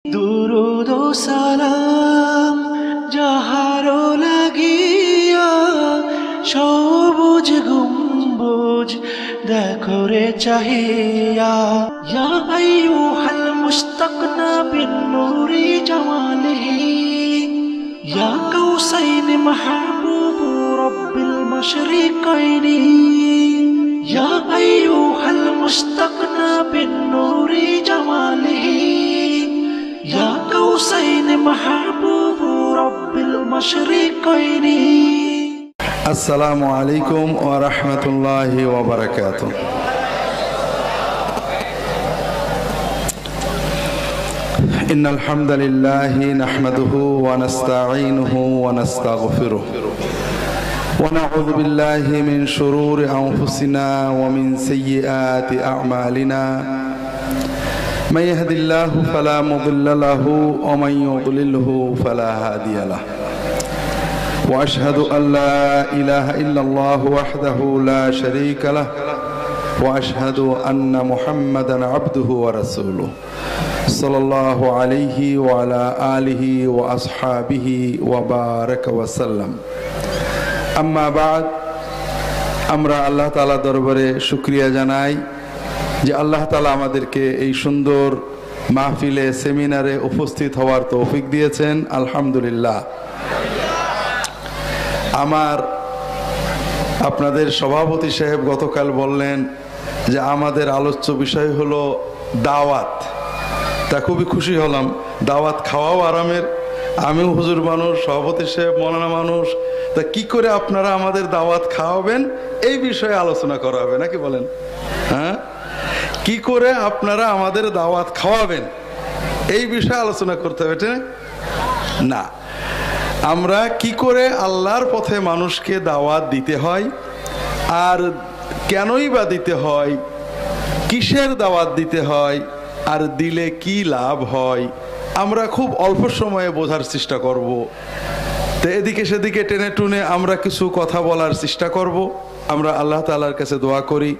দুরুদ ও সালাম যাহারো লাগিয়া, সবুজ গম্বুজ দেখো রে চাহিয়া। ইয়া আইয়ুহাল মুস্তাকনা বিন নূরি জামালিহি, ইয়া কাউসাইন মাহবুব রব্বিল মাশরিকাইনি। ইয়া আইয়ুহাল মুস্তাকনা বিন নূরি জামালিহি, ইয়া কাউসাইন মাহবুব রব্বিল মাশরিকাইনি। আসসালামু আলাইকুম ওয়া রাহমাতুল্লাহি ওয়া বারাকাতুহু। ইন্নাল হামদালিল্লাহি নাহমাদুহু ওয়া নাস্তাঈনুহু ওয়া নাস্তাগফিরুহু ওয়া নাউযু বিল্লাহি মিন শুরুরি আনফুসিনা ওয়া মিন সাইয়্যাতি আ'মালিনা। মান ইয়াহদিল্লাহু ফালা মুদিল্লা লাহু ওয়া মান ইউদ্লিলহু ফালা হাদিয়া লাহু। وأشهد أن لا إله إلا الله وحده لا شريك له وأشهد أن محمدا عبده ورسوله صلى الله عليه وعلى آله وأصحابه وبارك وسلم أما بعد আমরা আল্লাহ তাআলা দরবারে শুকরিয়া জানাই যে আল্লাহ তাআলা আমাদেরকে এই সুন্দর মাহফিলে সেমিনারে উপস্থিত হওয়ার তৌফিক দিয়েছেন, আলহামদুলিল্লাহ। আমার আপনাদের সভাপতি সাহেব গতকাল বললেন যে আমাদের আলোচ্য বিষয় হলো দাওয়াত। তা খুবই খুশি হলাম, দাওয়াত খাওয়াও আরামের। আমিও হুজুর মানুষ, সভাপতি সাহেব মৌলানা মানুষ, তা কি করে আপনারা আমাদের দাওয়াত খাওয়াবেন এই বিষয়ে আলোচনা করা হবে নাকি বলেন? হ্যাঁ, কি করে আপনারা আমাদের দাওয়াত খাওয়াবেন এই বিষয়ে আলোচনা করতে হবে না। আমরা কি করে আল্লাহর পথে মানুষকে দাওয়াত দিতে হয়, আর কেনই বা দিতে হয়, কিসের দাওয়াত দিতে হয়, আর দিলে কি লাভ হয়, আমরা খুব অল্প সময়ে বোঝার চেষ্টা করব। তো এদিকে সেদিকে টেনে টুনে আমরা কিছু কথা বলার চেষ্টা করব। আমরা আল্লাহ তাআলার কাছে দোয়া করি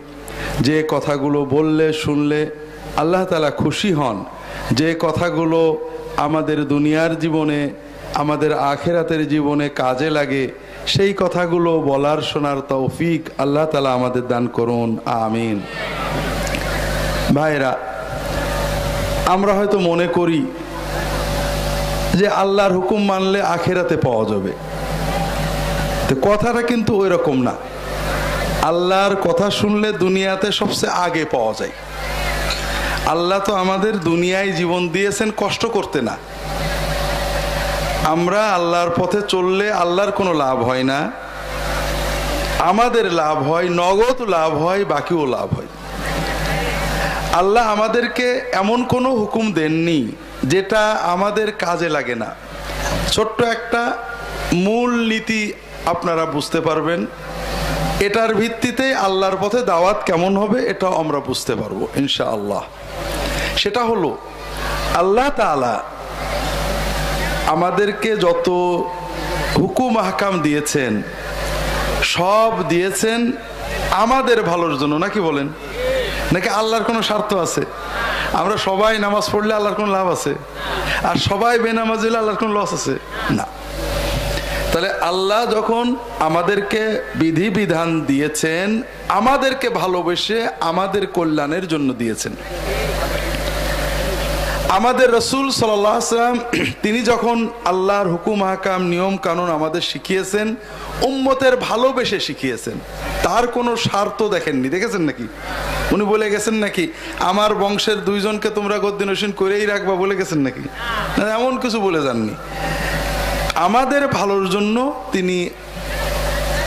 যে কথাগুলো বললে শুনলে আল্লাহ তাআলা খুশি হন, যে কথাগুলো আমাদের দুনিয়ার জীবনে আমাদের আখিরাতের জীবনে কাজে লাগে, সেই কথাগুলো বলার শোনার তৌফিক আল্লাহ তাআলা আমাদের দান করুন, আমিন। ভাইরা, আমরা হয়তো মনে করি যে আল্লাহর হুকুম মানলে আখিরাতে পাওয়া যাবে, তো কথাটা কিন্তু ওই রকম না। আল্লাহর কথা শুনলে দুনিয়াতে সবচেয়ে আগে পাওয়া যায়। আল্লাহ তো আমাদের দুনিয়ায় জীবন দিয়েছেন কষ্ট করতে না। আমরা আল্লাহর পথে চললে আল্লাহর কোনো লাভ হয় না, আমাদের লাভ হয়, নগদ লাভ হয়, বাকিও লাভ হয়। আল্লাহ আমাদেরকে এমন কোনো হুকুম দেননি যেটা আমাদের কাজে লাগে না। ছোট্ট একটা মূল নীতি আপনারা বুঝতে পারবেন, এটার ভিত্তিতে আল্লাহর পথে দাওয়াত কেমন হবে এটাও আমরা বুঝতে পারবো ইনশাআল্লাহ। সেটা হলো আল্লাহ তাআলা আমাদেরকে যত হুকুম আহকাম দিয়েছেন সব দিয়েছেন আমাদের ভালোর জন্য, নাকি বলেন? নাকি আল্লাহর কোনো স্বার্থ আছে? আমরা সবাই নামাজ পড়লে আল্লাহর কোনো লাভ আছে, আর সবাই বেনামাজ হলে আল্লাহর কোনো লস আছে? না। তাহলে আল্লাহ যখন আমাদেরকে বিধি বিধান দিয়েছেন আমাদেরকে ভালোবেসে আমাদের কল্যাণের জন্য দিয়েছেন। আমাদের রাসূল সাল্লাল্লাহু আলাইহি ওয়াসাল্লাম তিনি যখন আল্লাহর হুকুম আহকাম নিয়ম কানুন আমাদের শিখিয়েছেন, উম্মতের ভালোবেসে শিখিয়েছেন, তার কোনো স্বার্থ দেখেননি। দেখেছেন নাকি? উনি বলে গেছেন নাকি আমার বংশের দুইজনকে তোমরা গদ্দিনসীন করেই রাখবা, বলে গেছেন নাকি? না, এমন কিছু বলে যাননি। আমাদের ভালোর জন্য তিনি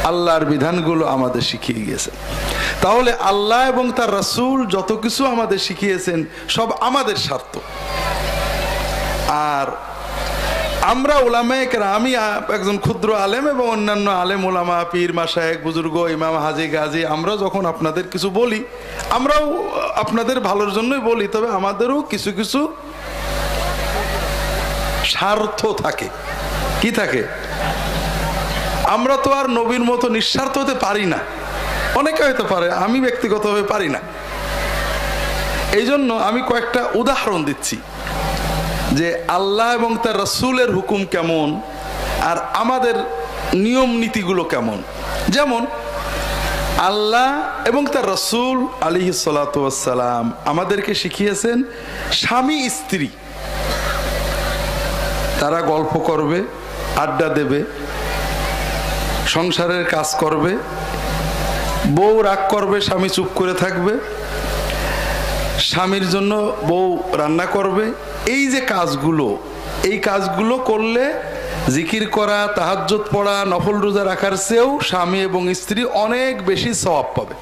আল্লাহর বিধানগুলো আমাদের শিখিয়ে গিয়েছেন। তাহলে আল্লাহ এবং তার রাসূল যত কিছু আমাদের শিখিয়েছেন সব আমাদের স্বার্থ। আর আমরা উলামায়ে কেরাম, আমি একজন ক্ষুদ্র আলেম এবং অন্যান্য আলেম উলামা, পীর মাশায়েখ, বুজুর্গ, ইমাম, হাজি, গাজী, আমরা যখন আপনাদের কিছু বলি আমরাও আপনাদের ভালোর জন্যই বলি, তবে আমাদেরও কিছু কিছু স্বার্থ থাকে। কি থাকে? আমরা তো আর নবীর মতো নিঃস্বার্থ হতে পারি না। অনেকে হয়তো পারে, আমি ব্যক্তিগতভাবে পারি না। এই জন্য আমি কয়েকটা উদাহরণ দিচ্ছি। যে আল্লাহ এবং তার রাসূলের হুকুম কেমন আর আমাদের নিয়ম নীতিগুলো কেমন। যেমন আল্লাহ এবং তার রাসূল আলাইহিস সালাতু ওয়াস সালাম আমাদেরকে শিখিয়েছেন স্বামী স্ত্রী তারা গল্প করবে, আড্ডা দেবে, সংসারের কাজ করবে, বউ রাগ করবে, স্বামী চুপ করে থাকবে, স্বামীর জন্য বউ রান্না করবে। এই যে কাজগুলো, এই কাজগুলো করলে জিকির করা, তাহাজ্জুদ পড়া, নফল রোজা রাখার চেয়েও স্বামী এবং স্ত্রী অনেক বেশি সওয়াব পাবে।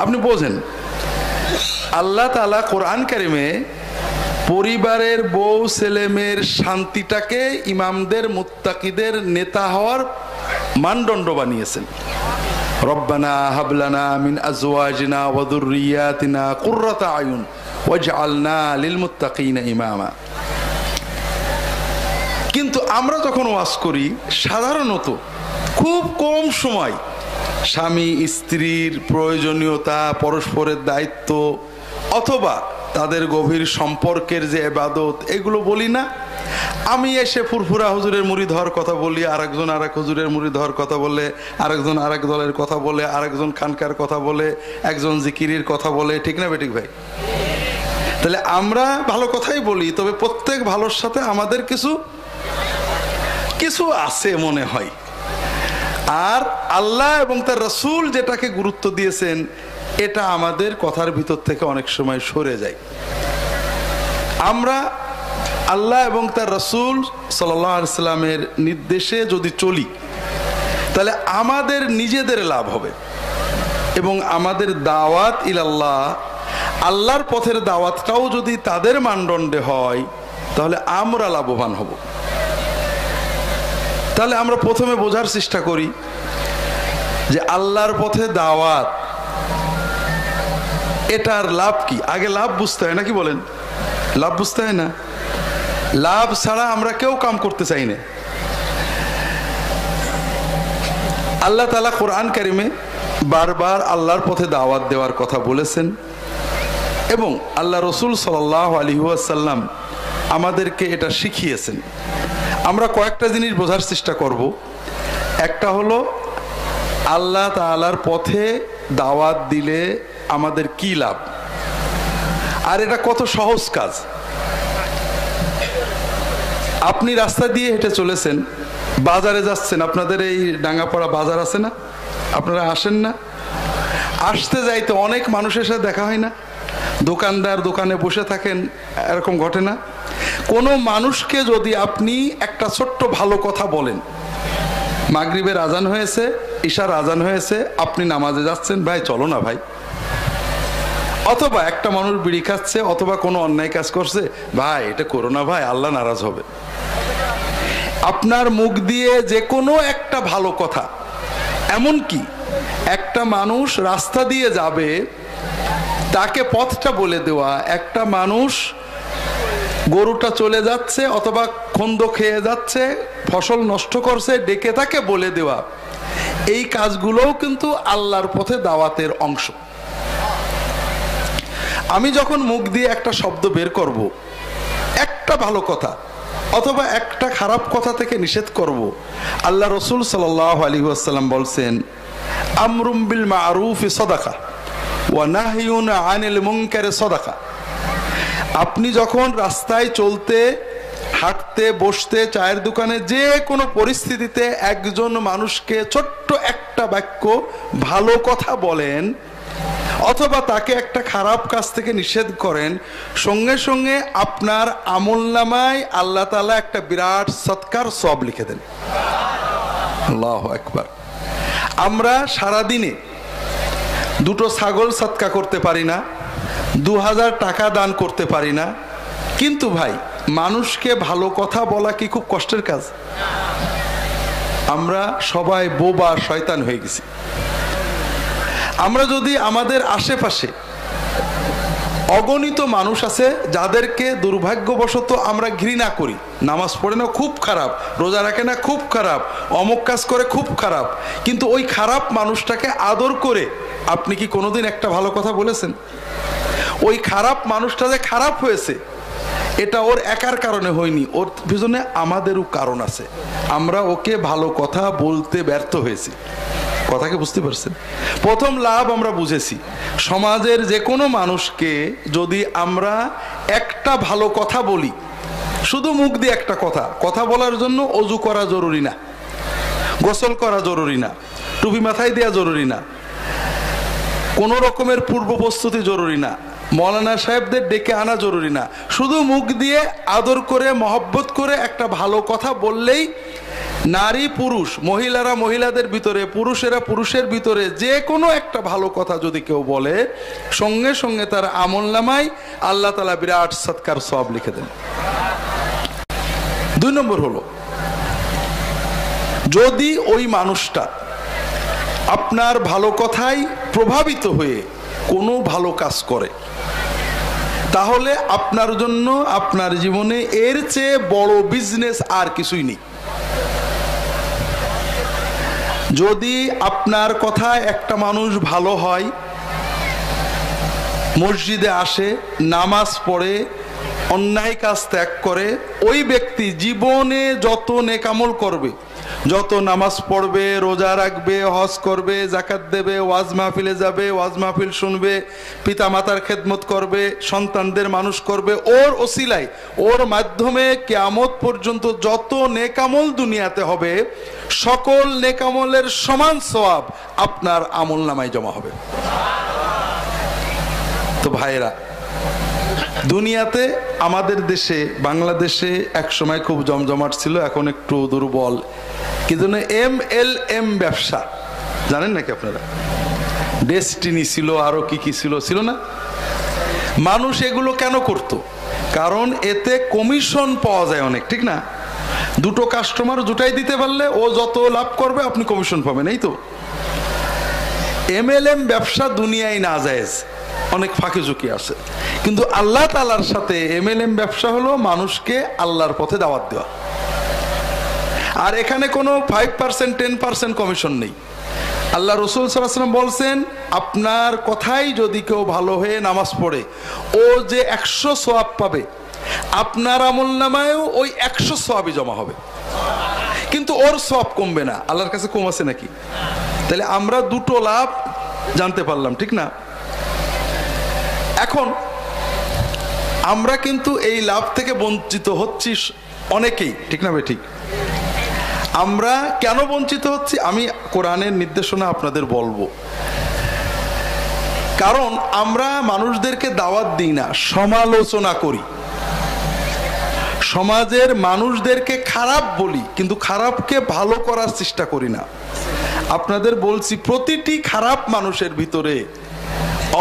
আপনি বোঝেন, আল্লাহ তাআলা কোরআন কারিমে পরিবারের বউ ছেলে মেয়ের শান্তিটাকে ইমামদের মুত্তাকিদের নেতা হওয়ার মানদণ্ড বানিয়েছেন। রব্বানা হাবলানা মিন আজওয়াজিনা ওয়া যুররিয়াতিনা কুররাতা আয়ুন ওয়াজআলনা লিল মুত্তাকিনা ইমামা। কিন্তু আমরা যখন ওয়াজ করি সাধারণত খুব কম সময় স্বামী স্ত্রীর প্রয়োজনীয়তা, পরস্পরের দায়িত্ব অথবা তাদের গভীর সম্পর্কের যে ইবাদত, এগুলো বলি না। আমি এসে ফুরফুরা হুজুরের মুরিদ হওয়ার কথা বলি, আরেকজন আরেক হুজুরের মুরিদ হওয়ার কথা বলে, আরেকজন আরেক দলের কথা বলে, আরেকজন খানকার কথা বলে, একজন জিকিরির কথা বলে, ঠিক না বেঠিক ভাই? তাহলে আমরা ভালো কথাই বলি, তবে প্রত্যেক ভালোর সাথে আমাদের কিছু কিছু আছে মনে হয়। আর আল্লাহ এবং তার রাসূল যেটাকে গুরুত্ব দিয়েছেন এটা আমাদের কথার ভিতর থেকে অনেক সময় সরে যায়। আমরা আল্লাহ এবং তার রাসূল সাল্লাল্লাহু আলাইহি সাল্লামের নির্দেশে যদি চলি তাহলে আমাদের নিজেদের লাভ হবে এবং আমাদের দাওয়াত ইলাল্লাহ, আল্লাহর পথের দাওয়াতটাও যদি তাদের মানদণ্ডে হয় তাহলে আমরা লাভবান হব। তাহলে আমরা প্রথমে বোঝার চেষ্টা করি যে আল্লাহর পথে দাওয়াত এটার লাভ কি। আগে লাভ বুঝতে হয়, নাকি বলেন? লাভ বুঝতে হয় না? লাভ ছাড়া আমরা কেউ কাম করতে চাই না। আল্লাহ তাআলা কোরআন কারিমে বারবার আল্লাহর পথে দাওয়াত দেওয়ার কথা বলেছেন এবং আল্লাহ রাসূল সাল্লাল্লাহু আলাইহি ওয়াসাল্লাম আমাদেরকে এটা শিখিয়েছেন। আমরা কয়েকটা জিনিস বোঝার চেষ্টা করব। একটা হলো আল্লাহ তাআলার পথে দাওয়াত দিলে আমাদের কি লাভ, আর এটা কত সহজ কাজ। আপনি রাস্তা দিয়ে হেঁটে চলেছেন, বাজারে যাচ্ছেন, আপনাদের এই ডাঙ্গাপাড়া বাজার আছে না, আপনারা আসেন না? আসতে যাইতে অনেক মানুষের সাথে দেখা হয় না? দোকানদার দোকানে বসে থাকেন, এরকম ঘটে না? কোনো মানুষকে যদি আপনি একটা ছোট্ট ভালো কথা বলেন, মাগরিবের আজান হয়েছে, ইশার আজান হয়েছে, আপনি নামাজে যাচ্ছেন, ভাই চলো না ভাই। অথবা একটা মানুষ বিড়ি খাচ্ছে অথবা কোনো অন্যায় কাজ করছে, ভাই এটা করো না ভাই, আল্লাহ নারাজ হবে। আপনার মুখ দিয়ে যে কোনো একটা ভালো কথা, এমনকি একটা মানুষ রাস্তা দিয়ে যাবে তাকে পথটা বলে দেওয়া, একটা মানুষ গরুটা চলে যাচ্ছে অথবা খন্দ খেয়ে যাচ্ছে, ফসল নষ্ট করছে, ডেকে তাকে বলে দেওয়া, এই কাজগুলোও কিন্তু আল্লাহর পথে দাওয়াতের অংশ। আমি যখন মুখ দিয়ে একটা শব্দ বের করব, একটা ভালো কথা অথবা একটা খারাপ কথা থেকে নিষেধ করব, আল্লাহ রাসূল সাল্লাল্লাহু আলাইহি ওয়াসাল্লাম বলছেন, আমরুম বিল মারুফি সাদাকা ওয়া নাহয়ুন আনিল মুনকারি সাদাকা। আপনি যখন রাস্তায় চলতে, হাঁটতে, বসতে, চায়ের দোকানে, যে কোনো পরিস্থিতিতে একজন মানুষকে ছোট্ট একটা বাক্য ভালো কথা বলেন অথবা তাকে একটা খারাপ কাজ থেকে নিষেধ করেন, সঙ্গে সঙ্গে আপনার আমলনামায় আল্লাহ তাআলা একটা বিরাট সৎকার সওয়াব লিখে দেন। আল্লাহু আকবার। আমরা সারাদিনে দুটো ছাগল সৎকা করতে পারি না, 2000 টাকা দান করতে পারি না, কিন্তু ভাই মানুষকে ভালো কথা বলা কি খুব কষ্টের কাজ? আমরা সবাই বোবা শয়তান হয়ে গেছি। আমরা যদি আমাদের আশেপাশে অগণিত মানুষ আছে যাদেরকে দুর্ভাগ্যবশত আমরা ঘৃণা করি, নামাজ পড়ে না খুব খারাপ, রোজা রাখে না খুব খারাপ, অমুক কাজ করে খুব খারাপ, কিন্তু ওই খারাপ মানুষটাকে আদর করে আপনি কি কোনোদিন একটা ভালো কথা বলেছেন? ওই খারাপ মানুষটা যে খারাপ হয়েছে এটা ওর একার কারণে হয়নি, ওর পিছনে আমাদেরও কারণ আছে। আমরা ওকে ভালো কথা বলতে ব্যর্থ হয়েছি। কথাকে বুঝতে পারছেন? প্রথম লাভ আমরা বুঝেছি, সমাজের যে কোনো মানুষকে যদি আমরা একটা ভালো কথা বলি, শুধু মুখ দিয়ে একটা কথা বলার জন্য অজু করা জরুরি না, গোসল করা জরুরি না, টুপি মাথায় দেওয়া জরুরি না, কোনো রকমের পূর্ব প্রস্তুতি জরুরি না, মৌলানা সাহেবদের ডেকে আনা জরুরি না, শুধু মুখ দিয়ে আদর করে মহব্বত করে একটা ভালো কথা বললেই নারী পুরুষ, মহিলারা মহিলাদের ভিতরে, পুরুষেরা পুরুষের ভিতরে যে কোনো একটা ভালো কথা যদি কেউ বলে, সঙ্গে সঙ্গে তার আমলনামায় আল্লাহ তাআলা বিরাট সৎকার সওয়াব লিখে দেন। 2 নম্বর হলো, যদি ওই মানুষটা আপনার ভালো কথায় প্রভাবিত হয়ে কোনো ভালো কাজ করে, তাহলে আপনার জন্য আপনার জীবনে এর চেয়ে বড় বিজনেস আর কিছুই নেই। যদি আপনার কথায় একটা মানুষ ভালো হয়, মসজিদে আসে, নামাজ পড়ে, অন্যায় কাজ ত্যাগ করে, ওই ব্যক্তি জীবনে যত নেকামল করবে, যত নামাজ পড়বে, রোজা রাখবে, হজ করবে, যাকাত দেবে, ওয়াজ মাহফিলে যাবে, ওয়াজ মাহফিল শুনবে, পিতা মাতার খেদমত করবে, সন্তানদের মানুষ করবে, ওর ওসিলায়, ওর মাধ্যমে কিয়ামত পর্যন্ত যত নেকামল দুনিয়াতে হবে, সকল নেকামলের সমান সওয়াব আপনার আমলনামায় জমা হবে। তো ভাইরা, দুনিয়াতে আমাদের দেশে বাংলাদেশে এক সময় খুব জমজমাট ছিল, এখন একটু দুর্বল। কি জন্য? MLM ব্যবসা, জানেন নাকি আপনারা? ডেস্টিনি ছিল, আরো কি কি ছিল, ছিল না? মানুষ এগুলো কেন করত? কারণ এতে কমিশন পাওয়া যায় অনেক, ঠিক না? 2টো কাস্টমার জুটাই দিতে পারলে ও যত লাভ করবে আপনি কমিশন পাবেন, এই তো। MLM ব্যবসা দুনিয়ায় না জায়েজ, অনেক ফাঁকি ঝুঁকি আছে, কিন্তু আল্লাহ তাআলার সাথে MLM ব্যবসা হলো মানুষকে আল্লাহর পথে দাওয়াত দেওয়া। আর এখানে কোনো 5% 10% কমিশন নেই। আল্লাহ রাসূল সাল্লাল্লাহু আলাইহি ওয়াসাল্লাম বলছেন, আপনার কথাই যদি কেউ ভালো হয়ে নামাজ পড়ে, ও যে 100 সওয়াব পাবে, আপনার আমলনামায়ও ওই 100 সওয়াবই জমা হবে, কিন্তু ওর সওয়াব কমবে না। আল্লাহর কাছে কম আছে নাকি? তাহলে আমরা 2টো লাভ জানতে পারলাম, ঠিক না? এখন আমরা কিন্তু এই লাভ থেকে বঞ্চিত হচ্ছি অনেকেই, ঠিক না ভাই? ঠিক। আমরা কেন বঞ্চিত হচ্ছি আমি কোরআনের নির্দেশনা আপনাদের বলবো। কারণ আমরা মানুষদেরকে দাওয়াত দিই না, সমালোচনা করি। সমাজের মানুষদেরকে খারাপ বলি, কিন্তু খারাপকে ভালো করার চেষ্টা করি না। আপনাদের বলছি, প্রতিটি খারাপ মানুষের ভিতরে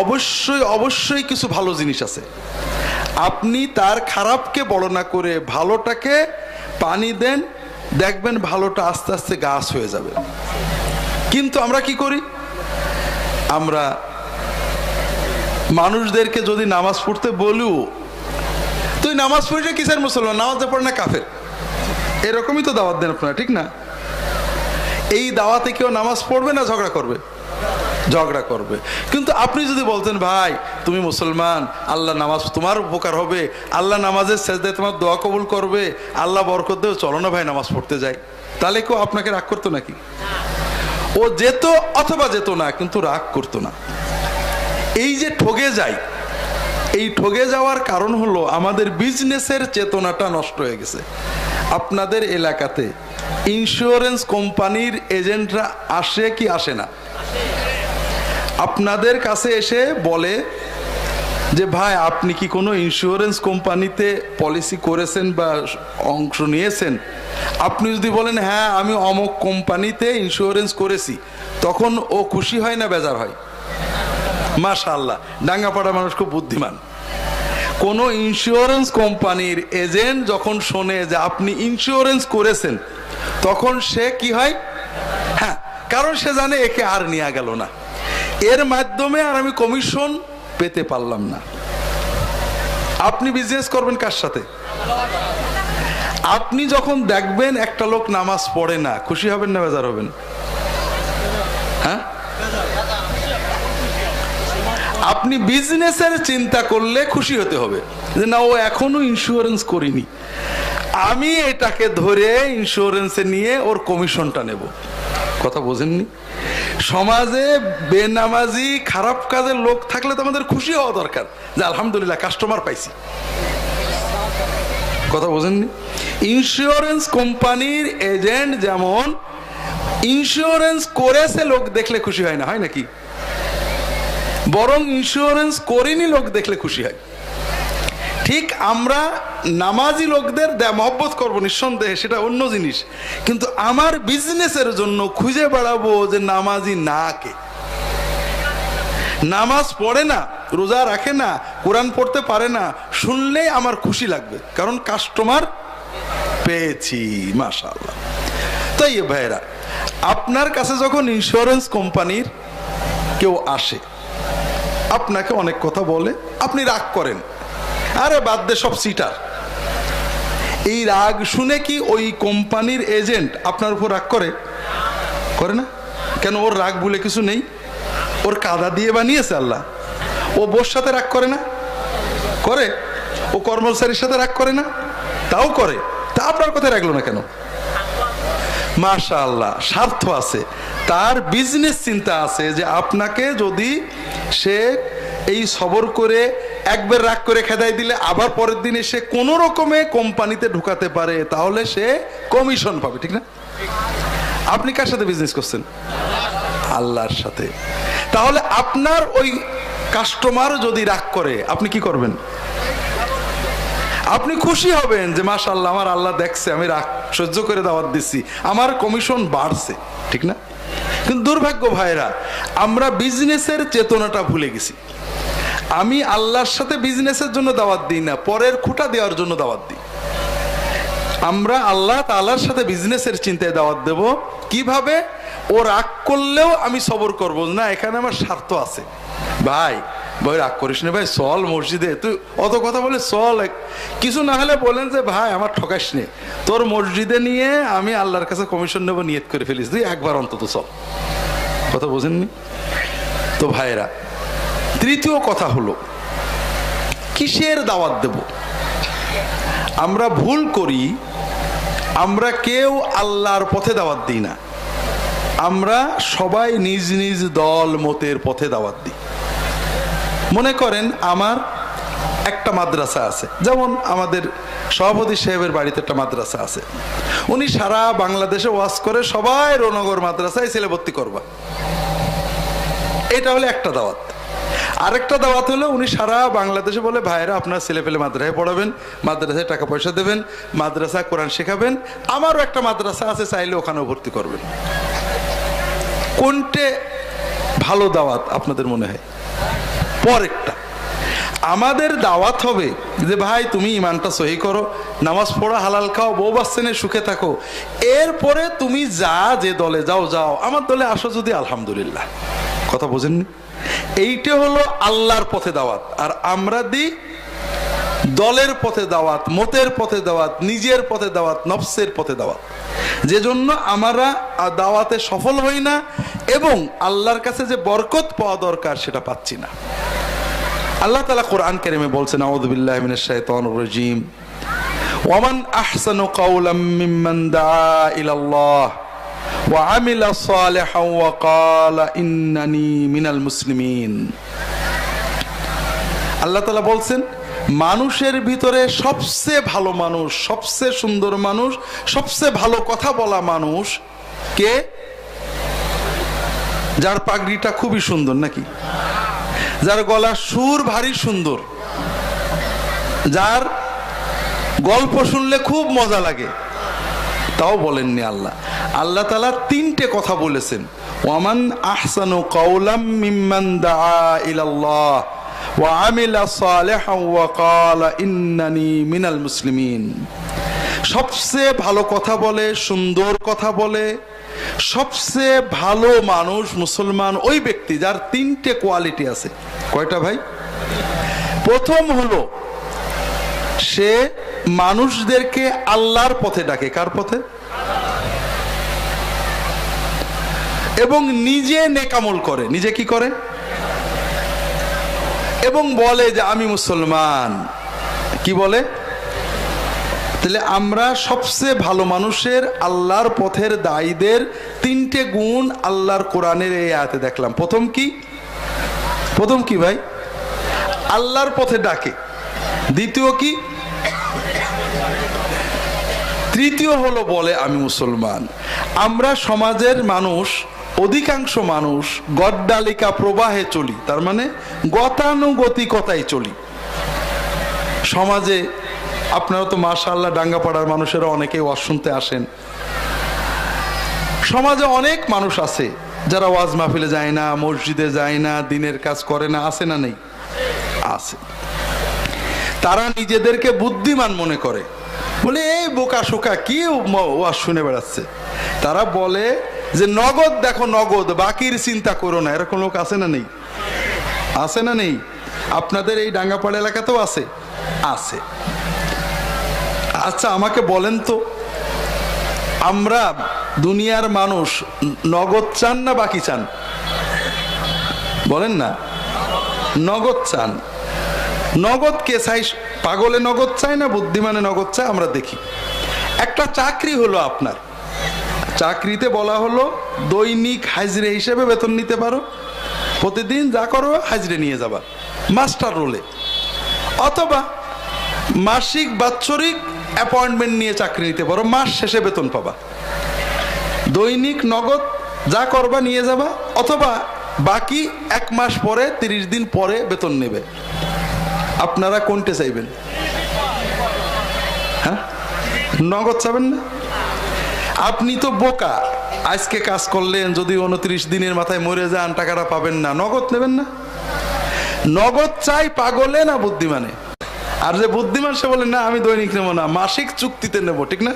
অবশ্যই অবশ্যই কিছু ভালো জিনিস আছে। আপনি তার খারাপকে বড় না করে ভালোটাকে পানি দেন, দেখবেন ভালোটা আস্তে আস্তে গাছ হয়ে যাবে। কিন্তু আমরা কি করি? আমরা মানুষদেরকে যদি নামাজ পড়তে বলিও, তুই নামাজ পড়ে কিসের মুসলমান, নামাজ পড়ে না কাফের, এরকমই তো দাওয়াত দেন আপনারা, ঠিক না? এই দাওয়াতে কেউ নামাজ পড়বে না ঝগড়া করবে? ঝগড়া করবে। কিন্তু আপনি যদি বলতেন, ভাই তুমি মুসলমান, আল্লাহ নামাজ তোমার উপকার হবে, আল্লাহ নামাজের সেজদায় তোমার দোয়া কবুল করবে, আল্লাহ বরকত দেবে, চলো না ভাই নামাজ পড়তে যাই, তাহলে কেউ আপনাকে রাগ করতো নাকি? ও যেত অথবা যেত না, কিন্তু রাগ করতো না। এই যে ঠগে যাই, এই ঠগে যাওয়ার কারণ হলো আমাদের বিজনেসের চেতনাটা নষ্ট হয়ে গেছে। আপনাদের এলাকাতে ইন্স্যুরেন্স কোম্পানির এজেন্টরা আসে কি আসে না? আপনাদের কাছে এসে বলে যে ভাই আপনি কি কোনো ইন্স্যুরেন্স কোম্পানিতে পলিসি করেছেন বা অংশ নিয়েছেন? আপনি যদি বলেন হ্যাঁ আমি অমুক কোম্পানিতে ইন্স্যুরেন্স করেছি, তখন ও খুশি হয় না বেজার হয়? মাশাআল্লাহ, ডাঙ্গাপাড়া মানুষ খুব বুদ্ধিমান। কোন ইন্স্যুরেন্স কোম্পানির এজেন্ট যখন শোনে যে আপনি ইন্স্যুরেন্স করেছেন, তখন সে কি হয়? হ্যাঁ, কারণ সে জানে একে আর নেওয়া গেল না, এর মাধ্যমে আর আমি কমিশন পেতে পারলাম না। আপনি বিজনেস করবেন কার সাথে? আপনি যখন দেখবেন একটা লোক নামাজ পড়ে না, খুশি হবেন না বেজার হবেন? হ্যাঁ, আপনি বিজনেসের চিন্তা করলে খুশি হতে হবে। যে না, ও এখনো ইন্স্যুরেন্স করিনি, আমি এটাকে ধরে ইন্স্যুরেন্সে নিয়ে ওর কমিশনটা নেব। কথা বোঝেননি? সমাজে বেনামাজি খারাপ কাজের লোক থাকলে তো আমাদের খুশি হওয়া দরকার যে আলহামদুলিল্লাহ কাস্টমার পাইছি। কথা বোঝেননি? ইন্স্যুরেন্স কোম্পানির এজেন্ট যেমন ইন্স্যুরেন্স করেছে লোক দেখলে খুশি হয় না, হয় নাকি? বরং ইন্স্যুরেন্স করেনি লোক দেখলে খুশি হয়। ঠিক আমরা নামাজি লোকদের মহব্বত করবো নিঃসন্দেহে, সেটা অন্য জিনিস, কিন্তু আমার বিজনেসের জন্য খুঁজে বেড়াবো যে নামাজি না কে, নামাজ পড়ে না, রোজা রাখে না, কোরআন পড়তে পারে না, শুনলেই আমার খুশি লাগবে, কারণ কাস্টমার পেয়েছি। মাশাআল্লাহ। তাই ভাইরা, আপনার কাছে যখন ইন্স্যুরেন্স কোম্পানির কেউ আসে, আপনাকে অনেক কথা বলে, আপনি রাগ করেন, আরে বাদ দে, সব সিটার। এই রাগ শুনে কি ওই কোম্পানির এজেন্ট আপনার উপর রাগ করে? করে না? কেন? ওর রাগ বলে কিছু নেই, ওর কাদা দিয়ে বানিয়েছে আল্লাহ। ও বোর সাথে রাগ করে না? করে। ও কর্মচারীর সাথে রাগ করে না? তাও করে। তা আপনার কথায় রাখলো না কেন? মাশাআল্লাহ, স্বার্থ আছে, তার বিজনেস চিন্তা আছে যে আপনাকে যদি সে এই সবর করে একবার রাগ করে খেদাই দিলে আবার পরের দিন এসে কোন রকমে কোম্পানিতে ঢুকাতে পারে, তাহলে সে কমিশন পাবে, ঠিক না? আপনি কার সাথে বিজনেস করছেন? আল্লাহর সাথে। তাহলে আপনার ওই কাস্টমার যদি রাগ করে, আপনি কি করবেন? আপনি খুশি হবেন যে মাশাআল্লাহ, আমার আল্লাহ দেখছে, আমি রাগ সহ্য করে দাওয়াত দিচ্ছি, আমার কমিশন বাড়ছে, ঠিক না? কিন্তু দুর্ভাগ্য ভাইরা, আমরা বিজনেসের চেতনাটা ভুলে গেছি। আমি আল্লাহর সাথে বিজনেসের জন্য দাওয়াত দিই না, পরের খুঁটা দেওয়ার জন্য দাওয়াত দিই। আমরা আল্লাহ তাআলার সাথে বিজনেসের চিন্তায় দাওয়াত দেব। কিভাবে? ও রাগ করলেও আমি সবর করব না, এখানে আমার স্বার্থ আছে। ভাই ভাই রাগ করিস না ভাই, চল মসজিদে, তুই অত কথা বলে চল, কিছু না হলে বলেন যে ভাই আমার ঠকাস নে, তোর মসজিদে নিয়ে আমি আল্লাহর কাছে কমিশন নেব, নিয়ত করে ফেলিস, তুই একবার অন্তত চল। কথা বোঝেননি তো ভাইরা? তৃতীয় কথা হলো, কিসের দাওয়াত দেব? আমরা ভুল করি, আমরা কেউ আল্লাহর পথে দাওয়াত দিই না, আমরা সবাই নিজ নিজ দল মতের পথে দাওয়াত দিই। মনে করেন আমার একটা মাদ্রাসা আছে, যেমন আমাদের সভাপতি সাহেবের বাড়িতে একটা মাদ্রাসা আছে, উনি সারা বাংলাদেশে ওয়াজ করে সবাই রৌনগর মাদ্রাসায় ছেলে ভর্তি করবা, এটা হলো একটা দাওয়াত। আরেকটা দাওয়াত হলো উনি সারা বাংলাদেশে বলে ভাইরা আপনার ছেলে পেলে মাদ্রাসায় পড়াবেন, মাদ্রাসায় টাকা পয়সা দেবেন, মাদ্রাসা কোরআন শেখাবেন, আমারও একটা মাদ্রাসা আছে, চাইলে ওখানেও ভর্তি করবেন। কোনটা ভালো দাওয়াত আপনাদের মনে হয়? পরেরটা। আমাদের দাওয়াত হবে যে ভাই তুমি ইমানটা সহি করো, নামাজ পড়া, হালাল খাও, বউ বাচ্চা নিয়ে সুখে থাকো, এরপরে তুমি যে দলে যাও যাও, আমার দলে আসো যদি আলহামদুলিল্লাহ। কথা বোঝেননি? এইটা হলো আল্লাহর পথে দাওয়াত। আর আমরা দিই দলের পথে দাওয়াত, মতের পথে দাওয়াত, নিজের পথে দাওয়াত, নফসের পথে দাওয়াত, যে জন্য আমরা দাওয়াতে সফল হই না এবং আল্লাহর কাছে যে বরকত পাওয়া দরকার সেটা পাচ্ছি না। আল্লাহ তাআলা কোরআন কারীমে বলছেন, আউযু বিল্লাহি মিনাশ শাইতানির রাজীম, ওয়ামান আহসানু কাওলাম মিম্মান দাআ ইলাল্লাহ ওয়া আমিলা সালিহান ওয়া ক্বালা ইন্নানি মিনাল মুসলিমিন। আল্লাহ তাআলা বলছেন, মানুষের ভিতরে সবচেয়ে ভালো মানুষ, সবচেয়ে সুন্দর মানুষ, সবচেয়ে ভালো কথা বলা মানুষ কে? যার পাগড়িটা খুবই সুন্দর, নাকি? যার গলার সুর ভারী সুন্দর, যার গল্প শুনলে খুব মজা লাগে। তাও বলেননি আল্লাহ। আল্লাহ তাআলা তিনটে কথা বলেছেন, ওয়ামান আহসানু কাওলাম মিম্মান দাআ ইলাল্লাহ ওয়া আমিলা সালিহান ওয়া ক্বালা ইন্নানি মিনাল মুসলিমিন। সবচেয়ে ভালো কথা বলে, সুন্দর কথা বলে, সবচেয়ে ভালো মানুষ মুসলমান ওই ব্যক্তি যার তিনটে কোয়ালিটি আছে। কয়টা ভাই? প্রথম হলো সে মানুষদেরকে আল্লাহর পথে ডাকে। কার পথে? এবং নিজে নেকামল করে। নিজে কি করে? এবং বলে যে আমি মুসলমান, কি বলে? তাহলে আমরা সবচেয়ে ভালো মানুষের, আল্লাহর পথের দায়ীদের 3টে গুণ আল্লাহর কোরআনের এই আয়াতে দেখলাম। প্রথম কি ভাই? আল্লাহর পথে ডাকে। দ্বিতীয় কি? তৃতীয় হলো বলে আমি মুসলমান। আমরা সমাজের মানুষ, অধিকাংশ মানুষ গড্ডালিকা প্রবাহে চলি, তার মানে গতানুগতিকতায় চলি। সমাজে আপনারা তো মাশাআল্লাহ ডাঙ্গাপাড়ার মানুষেরা অনেকেই ওয়াজ শুনতে আসেন। সমাজে অনেক মানুষ আছে যারা ওয়াজ মাহফিলে যায় না, মসজিদে যায় না, দিনের কাজ করে না, আছে না নেই? আছে। তারা নিজেদেরকে বুদ্ধিমান মনে করে, বলে এই বোকা শোকা কি ওয়াজ শুনে বেড়াচ্ছে। তারা বলে যে নগদ দেখো নগদ, বাকির চিন্তা করো না। এরকম লোক আছে না নেই? আছে না নেই? আপনাদের এই ডাঙ্গাপাড়া এলাকাতেও আছে? আছে। আচ্ছা আমাকে বলেন তো, আমরা দুনিয়ার মানুষ নগদ চান না বাকি চান? বলেন না। নগদ চান। নগদ কে চাই? পাগলে নগদ চায় না বুদ্ধিমানে নগদ চায়? আমরা দেখি। একটা চাকরি হলো আপনার, চাকরিতে বলা হলো দৈনিক হাজিরে হিসেবে বেতন নিতে পারো, প্রতিদিন যা করো হাজিরে নিয়ে যাবা, মাস্টার রোলে। অথবা মাসিক বাৎসরিক অ্যাপয়েন্টমেন্ট নিয়ে চাকরি নিতে পারো, মাস শেষে বেতন পাবা। দৈনিক নগদ যা করবা নিয়ে যাবা, অথবা বাকি 1 মাস পরে 30 দিন পরে বেতন নেবে। আপনারা কোনটা চাইবেন? হ্যাঁ, নগদ চাবেন না? আপনি তো বোকা, আজকে কাজ করলেন, যদি 29 দিনের মাথায় মরে যান টাকাটা পাবেন না, নগদ নেবেন না? নগদ চাই পাগলে না বুদ্ধিমানে? আর যে বুদ্ধিমান সে বলে না আমি দৈনিক নেব না, মাসিক চুক্তিতে নেব, ঠিক না?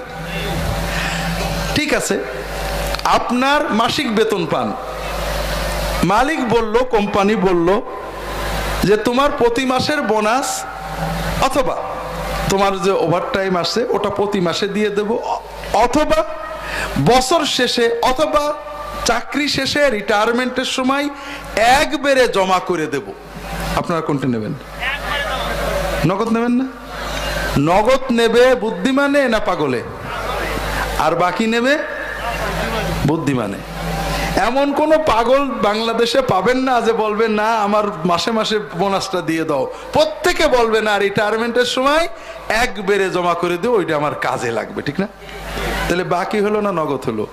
ঠিক আছে, আপনার মাসিক বেতন পান, মালিক বলল, কোম্পানি বলল যে তোমার প্রতি মাসের বোনাস অথবা তোমার যে ওভারটাইম আসে ওটা প্রতি মাসে দিয়ে দেব, অথবা বছর শেষে অথবা চাকরি শেষে রিটায়ারমেন্টের সময় একবারে জমা করে দেব। আপনারা কোনটা নেবেন? নগদ নেবেন না? নগদ নেবে বুদ্ধিমানে না পাগলে? আর বাকি নেবে বুদ্ধিমানে। এমন কোন পাগল বাংলাদেশে পাবেন না যে বলবেন না আমার মাসে মাসে বোনাসটা দিয়ে দাও। প্রত্যেকে বলবে না রিটায়ারমেন্টের সময় একবারে জমা করে দিও, ওইটা আমার কাজে লাগবে, ঠিক না? তাহলে বাকি হলো না নগদ হলো?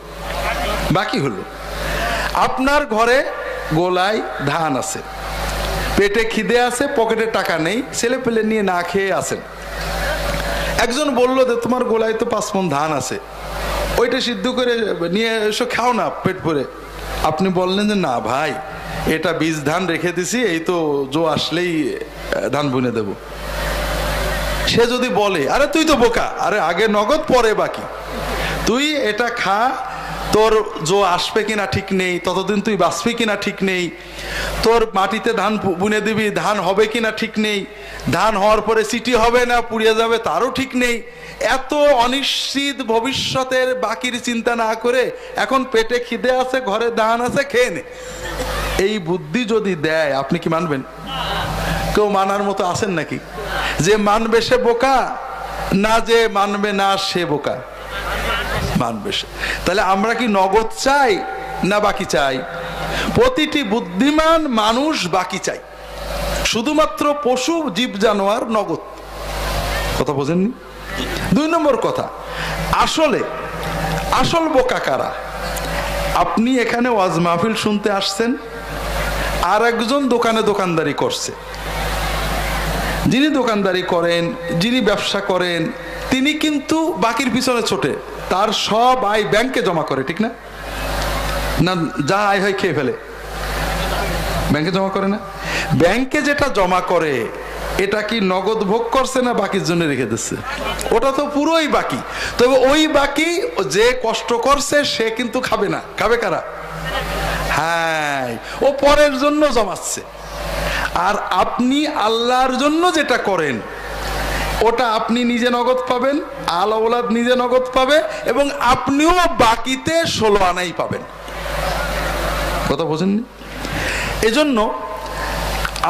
বাকি হলো। আপনার ঘরে গোলায় ধান আছে, পেটে খিদে আছে, পকেটে টাকা নেই, ছেলে পেলে নিয়ে না খেয়ে আছেন। একজন বলল যে তোমার গোলায় তো 5 মণ ধান আছে, ওইটা সিদ্ধ করে নিয়ে এসো, খাও না পেট ভরে। আপনি বললেন যে না ভাই, এটা বীজ ধান রেখে দিছি, এই তো জো আসলেই ধান বুনে দেব। সে যদি বলে আরে তুই তো বোকা, আরে আগে নগদ পরে বাকি, তুই এটা খা, তোর জো আসবে কিনা ঠিক নেই, ততদিন তুই বাঁচবি কিনা ঠিক নেই, তোর মাটিতে ধান বুনে দিবি, ধান হবে কিনা ঠিক নেই, ধান হওয়ার পরে চিটি হবে না পুড়িয়ে যাবে তারও ঠিক নেই। এত অনিশ্চিত ভবিষ্যতের বাকির চিন্তা না করে এখন পেটে খিদে আছে, ঘরে ধান আছে, খেয়ে নে। এই বুদ্ধি যদি দেয় আপনি কি মানবেন? কেউ মানার মতো আছেন নাকি? যে মানবে সে বোকা, না যে মানবে না সে বোকা? মানবে সে। তাহলে আমরা কি নগদ চাই না বাকি চাই? প্রতিটি বুদ্ধিমান মানুষ বাকি চাই, শুধুমাত্র পশু জীব জানোয়ার নগদ। কথা বোঝেননি? 2 নম্বর কথা, আসল বোকা কারা? আপনি এখানে ওয়াজ মাহফিল শুনতে আসছেন, আর একজন দোকানদারি করছে। যিনি দোকানদারি করেন, যিনি ব্যবসা করেন, তিনি কিন্তু বাকির পিছনে ছোটে, তার সব আয় ব্যাংকে জমা করে, ঠিক না? না যা আয় হয় খেয়ে ফেলে, ব্যাংকে জমা করে না? ব্যাংকে যেটা জমা করে এটা কি নগদ ভোগ করছে না বাকির জন্য রেখে দিচ্ছে? ওটা তো পুরোই বাকি। তবে ওই বাকি যে কষ্ট করছে সে কিন্তু খাবে না। খাবে কারা? হ্যাঁ, ও পরের জন্য জমাচ্ছে। আর আপনি আল্লাহর জন্য যেটা করেন ওটা আপনি নিজে নগদ পাবেন, আল আওলাদ নিজে নগদ পাবে, এবং আপনিও বাকিতে 16 আনাই পাবেন। কথা বোঝেননি? এজন্য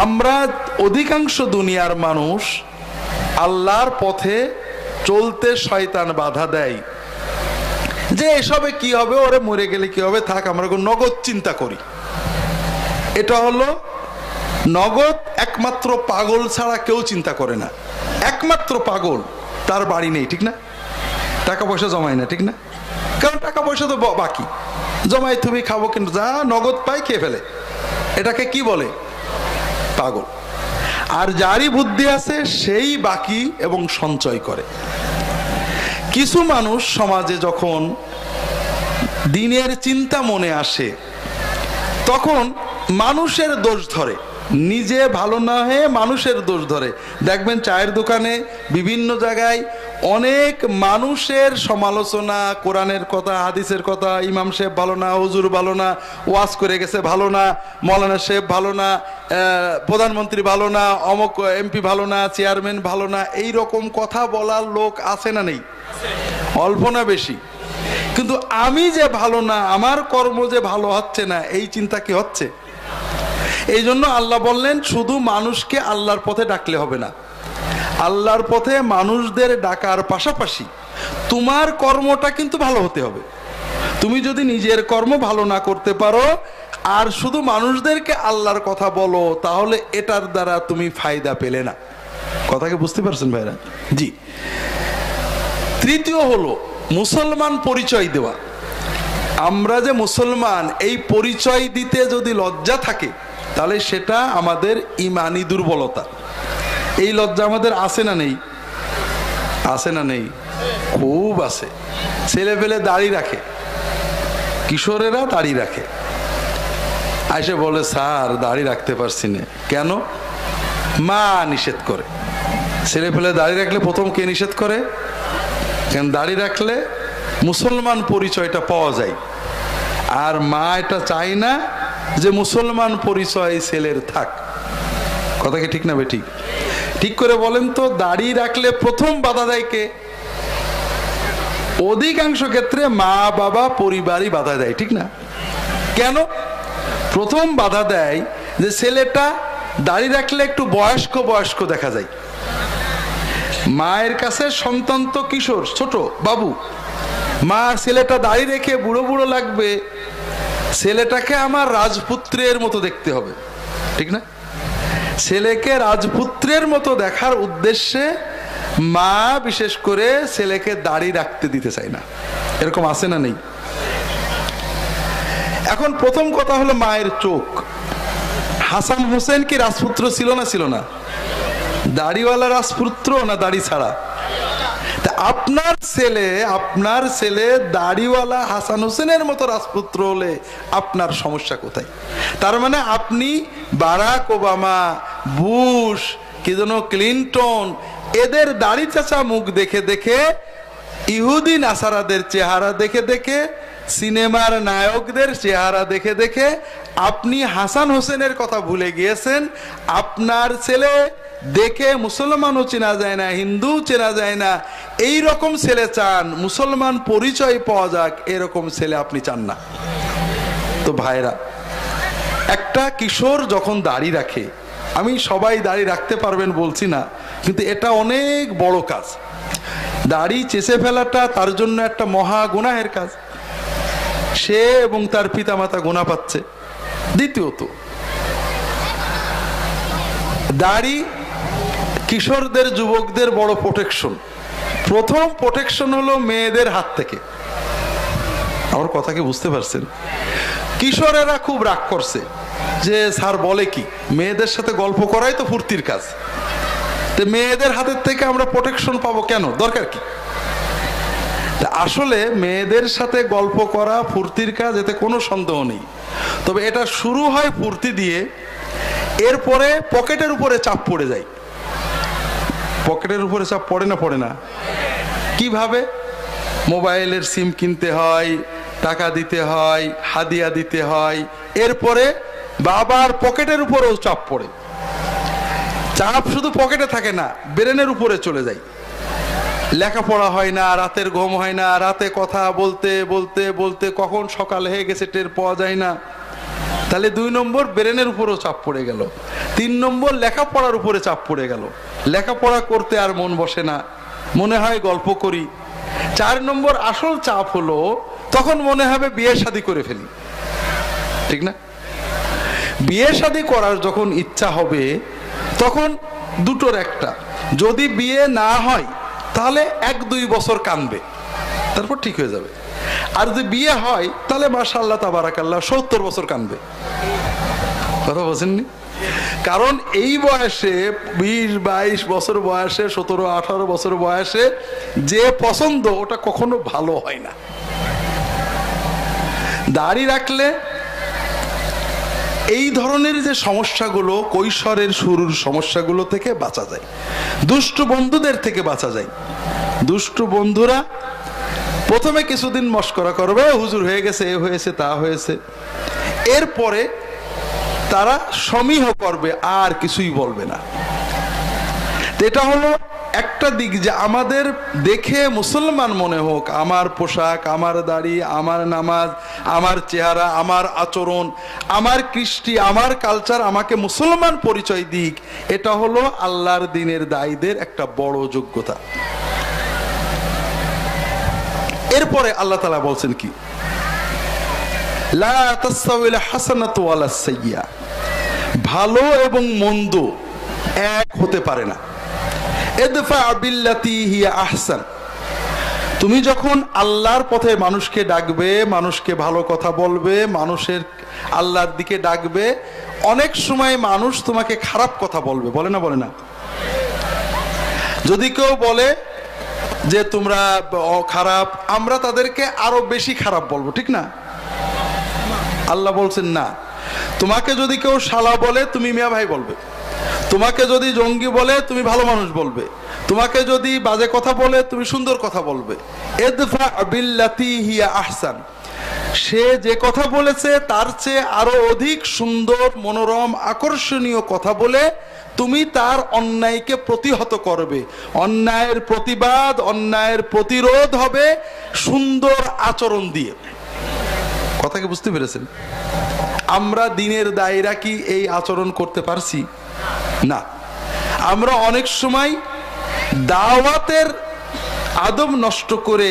আমরা অধিকাংশ দুনিয়ার মানুষ আল্লাহর পথে চলতে শয়তান বাধা দেয় যে এসবে কি হবে, ওরে মরে গেলে কি হবে, থাক আমরা নগদ চিন্তা করি। এটা হলো নগদ একমাত্র পাগল ছাড়া কেউ চিন্তা করে না। একমাত্র পাগল, তার বাড়ি নেই, ঠিক না, টাকা পয়সা জমায় না, ঠিক না, কারণ টাকা পয়সা তো বাকি, জমাই তুমি খাবো, কিন্তু যা নগদ পাই খেয়ে ফেলে। এটাকে কি বলে? পাগল। আর যারই বুদ্ধি আছে সেই বাকি এবং সঞ্চয় করে। কিছু মানুষ সমাজে যখন দিনের চিন্তা মনে আসে তখন মানুষের দোষ ধরে, নিজে ভালো না হয়ে মানুষের দোষ ধরে। দেখবেন চায়ের দোকানে বিভিন্ন জায়গায় অনেক মানুষের সমালোচনা, কোরআনের কথা, হাদিসের কথা, ইমাম সাহেব ভালো না, হুজুর ভালো না, ওয়াজ করে গেছে ভালো না, মৌলানা সাহেব ভালো না, প্রধানমন্ত্রী ভালো না, অমুক এমপি ভালো না, চেয়ারম্যান ভালো না, এই রকম কথা বলার লোক আছে না নেই? অল্প না বেশি? কিন্তু আমি যে ভালো না, আমার কর্ম যে ভালো হচ্ছে না, এই চিন্তা কি হচ্ছে? এই জন্য আল্লাহ বললেন শুধু মানুষকে আল্লাহর পথে ডাকলে হবে না, আল্লাহর পথে মানুষদের ডাকার পাশাপাশি তোমার কর্মটা কিন্তু ভালো হতে হবে। তুমি যদি নিজের কর্ম ভালো না করতে পারো আর শুধু মানুষদেরকে আল্লাহর কথা বলো, তাহলে এটার দ্বারা তুমি ফায়দা পেলে না। কথাকে বুঝতে পারছেন ভাইরা? জি। তৃতীয় হলো মুসলমান পরিচয় দেওয়া। আমরা যে মুসলমান, এই পরিচয় দিতে যদি লজ্জা থাকে তাহলে সেটা আমাদের ইমানি দুর্বলতা। এই লজ্জা আমাদের আছে না নেই? আছে না নেই? খুব আছে। ছেলে পেলে দাড়ি রাখে, কিশোরেরা দাড়ি রাখে, আইসে বলে স্যার দাড়ি রাখতে পারছি না। কেন? মা নিষেধ করে। ছেলে পেলে দাড়ি রাখলে প্রথম কে নিষেধ করে? কেন? দাড়ি রাখলে মুসলমান পরিচয়টা পাওয়া যায়, আর মা এটা চায় না যে মুসলমান পরিচয় ছেলের থাক। কথা কি ঠিক না বেটি? ঠিক করে বলেন তো, দাড়ি রাখলে প্রথম বাধা দেয় কে? অধিকাংশ ক্ষেত্রে মা বাবা পরিবারই বাধা দেয়, ঠিক না? কেন? প্রথম বাধা দেয় যে ছেলেটা দাড়ি রাখলে একটু বয়স্ক বয়স্ক দেখা যায়। মায়ের কাছে সন্তান তো কিশোর, ছোট বাবু, মা ছেলেটা দাড়ি রেখে বুড়ো বুড়ো লাগবে, ছেলেটাকে আমার রাজপুত্রের মতো দেখতে হবে, ঠিক না? ছেলেকে রাজপুত্রের মতো দেখার উদ্দেশ্যে মা বিশেষ করে ছেলেকে দাড়ি রাখতে দিতে চায় না। এরকম আছে না নেই? এখন প্রথম কথা হলো মায়ের চোখ। হাসান হোসেন কি রাজপুত্র ছিল না? ছিল না? দাড়িওয়ালা রাজপুত্র না দাড়ি ছাড়া? তা আপনার ছেলে দাড়িওয়ালা হাসান হোসেনের মতো রাজপুত্র হলে আপনার সমস্যা কোথায়? তার মানে আপনি বারাক ওবামা, বুশ, কি যেন ক্লিনটন, এদের দাড়ি চাচা মুখ দেখে দেখে, ইহুদি নাসারাদের চেহারা দেখে দেখে, সিনেমার নায়কদের চেহারা দেখে দেখে আপনি হাসান হোসেনের কথা ভুলে গিয়েছেন। আপনার ছেলে দেখে মুসলমানও চেনা যায় না, হিন্দু চেনা যায় না, এই রকম ছেলে চান। মুসলমান পরিচয় পাওয়া যাক, এরকম ছেলে আপনি চান না। তো ভাইরা, একটা কিশোর যখন দাড়ি রাখে, আমি সবাই দাড়ি রাখতে পারবেন বলছি না, কিন্তু এটা অনেক বড় কাজ। দাড়ি চেঁচে ফেলাটা তার জন্য একটা মহা গুনাহের কাজ। সে এবং তার পিতামাতা গুনাহ পাচ্ছে। দ্বিতীয়ত, দাড়ি কিশোরদের, যুবকদের বড় প্রোটেকশন। প্রথম প্রোটেকশন হলো মেয়েদের হাত থেকে। আমার কথা কি বুঝতে পারছেন? কিশোরেরা খুব রাগ করছে যে স্যার বলে কি, মেয়েদের সাথে গল্প করাই তো ফুর্তির কাজ, তো মেয়েদের হাতের থেকে আমরা প্রোটেকশন পাবো কেন? দরকার কি? আসলে মেয়েদের সাথে গল্প করা ফুর্তির কাজ, এতে কোনো সন্দেহ নেই। তবে এটা শুরু হয় ফুর্তি দিয়ে, এরপরে পকেটের উপরে চাপ পড়ে যায়। পকেটের উপরে চাপ পড়ে না? পড়ে না? কিভাবে? মোবাইলের সিম কিনতে হয়, টাকা দিতে হয়, হাদিয়া দিতে হয়, এরপরে বাবার পকেটের উপরেও চাপ পড়ে। চাপ শুধু পকেটে থাকে না, ব্রেনের উপরে চলে যায়। লেখাপড়া হয় না, রাতের ঘুম হয় না, রাতে কথা বলতে বলতে বলতে কখন সকাল হয়ে গেছে টের পাওয়া যায় না। তাহলে 2 নম্বর ব্রেনের উপরেও চাপ পড়ে গেল, 3 নম্বর লেখাপড়ার উপরে চাপ পড়ে গেল। লেখাপড়া করতে আর মন বসে না, মনে হয় গল্প করি। 4 নম্বর আসল চাপ হলো তখন মনে হবে বিয়ে শাদী করে ফেলি, ঠিক না? বিয়ে শাদী করার যখন ইচ্ছা হবে তখন দুটোর একটা, যদি বিয়ে না হয় তাহলে 1-2 বছর কাঁদবে, তারপর ঠিক হয়ে যাবে। আর যদি বিয়ে হয় তাহলে মাশাআল্লাহ তাবারাকাল্লাহ 70 বছর কাঁদবে। কথা বলছেননি? কারণ এই বয়সে 20-22 বছর বয়সে, 17-18 বছর বয়সে যে পছন্দ ওটা কখনো ভালো হয় না। দাড়ি রাখলে এই ধরনের যে সমস্যাগুলো, কৈশোরের শুরুর সমস্যাগুলো থেকে বাঁচা যায়, দুষ্ট বন্ধুদের থেকে বাঁচা যায়। দুষ্ট বন্ধুরা প্রথমে কিছুদিন মস্করা করবে, হুজুর হয়ে গেছে, এ হয়েছে, তা হয়েছে, এরপরে তারা সমীহ করবে, আর কিছুই বলবে না। এটা হলো একটা দিক, যে আমাদের দেখে মুসলমান মনে হোক, আমার পোশাক, আমার দাড়ি, আমার নামাজ, আমার চেহারা, আমার আচরণ, আমার কৃষ্টি, আমার কালচার আমাকে মুসলমান পরিচয় দিক, এটা হলো আল্লাহর দ্বীনের দায়ীদের একটা বড় যোগ্যতা। এরপরে আল্লাহ তাআলা বলছেন কি, লা তাসতাউল হাসানাতু ওয়ালা সাইয়্যা, ভালো এবং মন্দ এক হতে পারে না। ইদফা বিল্লাতি হিয়া আহসান, তুমি যখন আল্লাহর পথে মানুষকে ডাকবে, মানুষকে ভালো কথা বলবে, মানুষের আল্লাহর দিকে ডাকবে, অনেক সময় মানুষ তোমাকে খারাপ কথা বলবে, বলে না? বলে না? যদি কেউ বলে যে তোমরা খারাপ, আমরা তাদেরকে আরো বেশি খারাপ বলবো, ঠিক না? আল্লাহ বলছেন না, তোমাকে যদি কেউ শালা বলে তুমি মিয়া ভাই বলবে, তোমাকে যদি জঙ্গি বলে তুমি ভালো মানুষ বলবে, তোমাকে যদি বাজে কথা বলে তুমি সুন্দর কথা বলবে। ইদফা বিল্লাতি হিয়া আহসান, সে যে কথা বলেছে তার চেয়ে আরো অধিক সুন্দর, মনোরম, আকর্ষণীয় কথা বলে তুমি তার অন্যায়কে প্রতিহত করবে। অন্যায়ের প্রতিবাদ, অন্যায়ের প্রতিরোধ হবে সুন্দর আচরণ দিয়ে। কথা কি বুঝতে পেরেছেন? আমরা দ্বীনের দায়ীরা কি এই আচরণ করতে পারছি? না। আমরা অনেক সময় দাওয়াতের আদব নষ্ট করে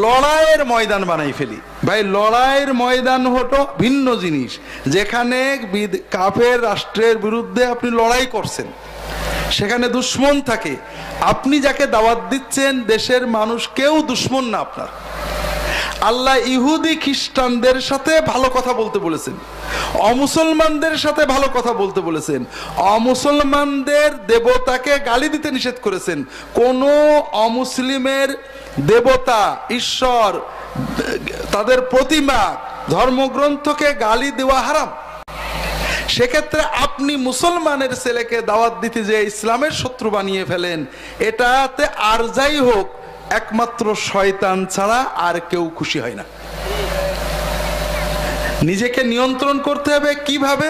লড়াইয়ের ময়দান বানাই ফেলি। ভাই, লড়াইয়ের ময়দান হলো ভিন্ন জিনিস, যেখানে কাফের রাষ্ট্রের বিরুদ্ধে আপনি লড়াই করছেন, সেখানে দুশ্মন থাকে। আপনি যাকে দাওয়াত দিচ্ছেন দেশের মানুষ কেউ দুশ্মন না আপনার। আল্লাহ ইহুদি খ্রিস্টানদের সাথে ভালো কথা বলতে বলেছেন, অমুসলমানদের সাথে ভালো কথা বলতে বলেছেন, অমুসলমানদের দেবতাকে গালি দিতে নিষেধ করেছেন। কোন অমুসলিমের দেবতা, ঈশ্বর, তাদের প্রতিমা, ধর্মগ্রন্থকে গালি দেওয়া হারাম। সেক্ষেত্রে আপনি মুসলমানের ছেলেকে দাওয়াত দিতে যে ইসলামের শত্রু বানিয়ে ফেলেন, এটাতে আর যাই হোক একমাত্র শয়তান ছাড়া আর কেউ খুশি হয় না। নিজেকে নিয়ন্ত্রণ করতে হবে। কিভাবে?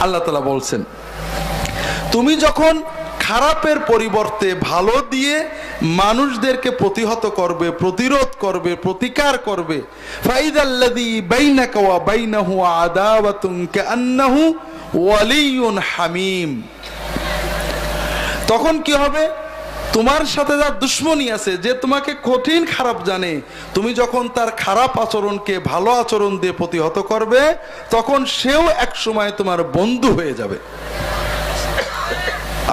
আল্লাহ তাআলা বলছেন, তুমি যখন খারাপের পরিবর্তে ভালো দিয়ে মানুষদেরকে প্রতিহত করবে, প্রতিরোধ করবে, প্রতিকার করবে, ফাইদাল্লাযী বাইনাকা ওয়া বাইনাহু আদাওয়াতুন কাআন্নাহু ওয়ালিয়্যুন হামীম, তখন কি হবে? তোমার সাথে যার দুশ্মনী আছে, যে তোমাকে কঠিন খারাপ জানে, তুমি যখন তার খারাপ আচরণকে ভালো আচরণ দিয়ে প্রতিহত করবে, তখন সেও এক সময় তোমার বন্ধু হয়ে যাবে।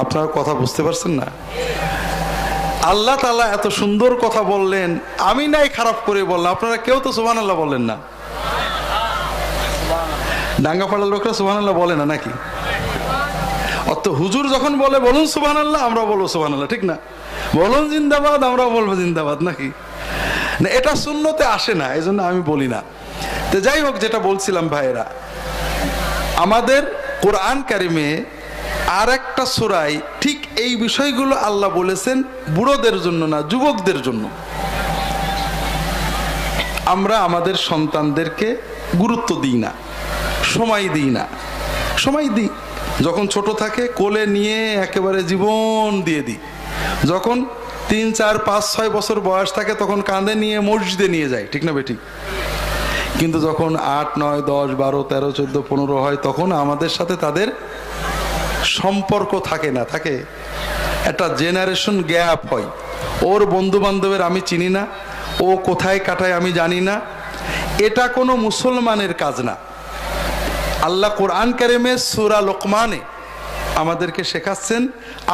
আপনার কথা বুঝতে পারছেন না? আল্লাহ তাআলা এত সুন্দর কথা বললেন, আমি নাই খারাপ করে বললাম, আপনারা কেউ তো সুবহানাল্লাহ বললেন না। ডাঙ্গাপাড়ার লোকরা সুবহানাল্লাহ বলে না নাকি? অত হুজুর যখন বলে বলুন সুবহানাল্লাহ, আমরা বলবো সুবহানাল্লাহ, ঠিক না? বলুন জিন্দাবাদ, আমরা বলবো জিন্দাবাদ, নাকি? না, এটা সুন্নতে আসে না, এই জন্য আমি বলি না। তো যাই হোক, যেটা বলছিলাম ভাইয়েরা, আমাদের কোরআন কারিমে আর একটা সূরায় ঠিক এই বিষয়গুলো আল্লাহ বলেছেন, বুড়োদের জন্য না, যুবকদের জন্য। আমরা আমাদের সন্তানদেরকে গুরুত্ব দিই না, সময় দিই না। সময় দিই যখন ছোট থাকে, কোলে নিয়ে একেবারে জীবন দিয়ে দিই। যখন 3, 4, 5, 6 বছর বয়স থাকে তখন কাঁধে নিয়ে মসজিদে নিয়ে যায়, ঠিক না বেঠিক? কিন্তু যখন 8, 9, 10, 12, 13, 14, 15 হয়, তখন আমাদের সাথে তাদের সম্পর্ক থাকে না, থাকে? একটা জেনারেশন গ্যাপ হয়। ওর বন্ধু বান্ধবের আমি চিনি না, ও কোথায় কাটায় আমি জানি না। এটা কোনো মুসলমানের কাজ না। আল্লাহ কোরআন কারিমে সূরা লোকমানে আমাদেরকে শেখাচ্ছেন,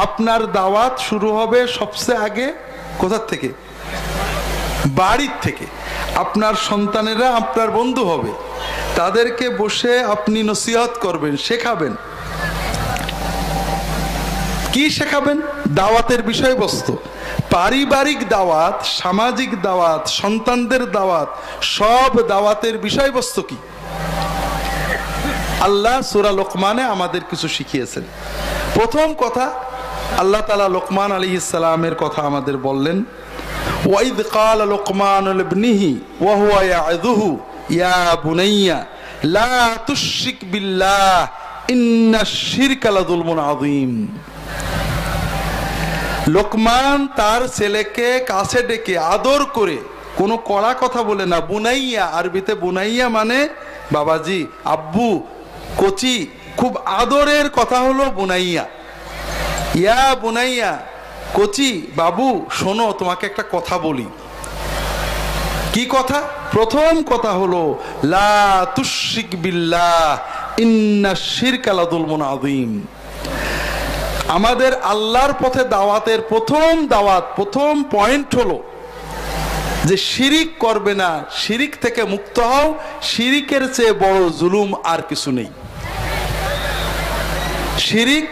আপনার দাওয়াত শুরু হবে সবচেয়ে আগে কোথার থেকে? বাড়ির থেকে। আপনার সন্তানেরা আপনার বন্ধু হবে, তাদেরকে বসে আপনি নসিহত করবেন, শেখাবেন। কি শেখাবেন? দাওয়াতের বিষয়বস্তু। পারিবারিক দাওয়াত, সামাজিক দাওয়াত, সন্তানদের দাওয়াত, সব দাওয়াতের বিষয়বস্তু কি? আল্লাহ সূরা লোকমানে আমাদের কিছু শিখিয়েছেন। প্রথম কথা, আল্লাহ তাআলা লোকমান আলাইহিস সালামের কথা আমাদের বললেন, ওয়াইদ ক্বালা লোকমানু লিবনিহি ওয়া হুয়া ইয়াযুহু ইয়া বুনাইয়া লা তুশরিক বিল্লাহ ইন্নাশ শিরকা লাযুলমুন আযীম। লোকমান তার ছেলেকে কাছে ডেকে আদর করে, কোনো কড়া কথা বলে না, বুনাইয়া, আরবিতে বুনাইয়া মানে বাবাজি, আব্বু, কোচি, খুব আদরের কথা হলো বুনাইয়া। ইয়া বুনাইয়া, কোচি, বাবু শোনো, তোমাকে একটা কথা বলি। কি কথা? প্রথম কথা হলো লা তুশরিক বিল্লাহ ইন্নাশ শিরকা লাযুলমুন আযীম। আমাদের আল্লাহর পথে দাওয়াতের প্রথম দাওয়াত, প্রথম পয়েন্ট হলো যে শিরিক করবে না, শিরিক থেকে মুক্ত হও। শিরিকের চেয়ে বড় জুলুম আর কিছু নেই। শিরিক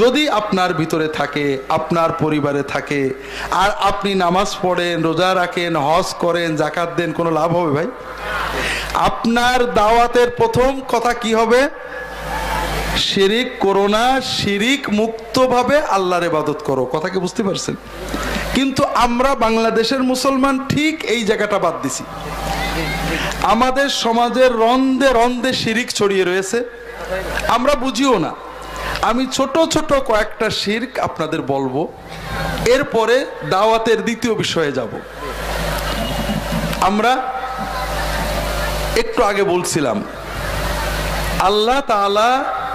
যদি আপনার ভিতরে থাকে, আপনার পরিবারে থাকে, আর আপনি নামাজ পড়েন, রোজা রাখেন, হজ করেন, যাকাত দেন, কোনো লাভ হবে ভাই? আপনার দাওয়াতের প্রথম কথা কি হবে? শিরিক করো না, শিরিক মুক্তভাবে আল্লাহর ইবাদত করো। কথা কি বুঝতে পারছেন? কিন্তু আমরা বাংলাদেশের মুসলমান ঠিক এই জায়গাটা বাদ দিছি। আমাদের সমাজের রন্ধে রন্ধে শিরিক ছড়িয়ে রয়েছে, আমরা বুঝিও না। আমি ছোট ছোট কয়েকটা শিরক আপনাদের বলবো, এরপরে দাওয়াতের দ্বিতীয় বিষয়ে যাব। আমরা একটু আগে বলছিলাম, আল্লাহ তাআলা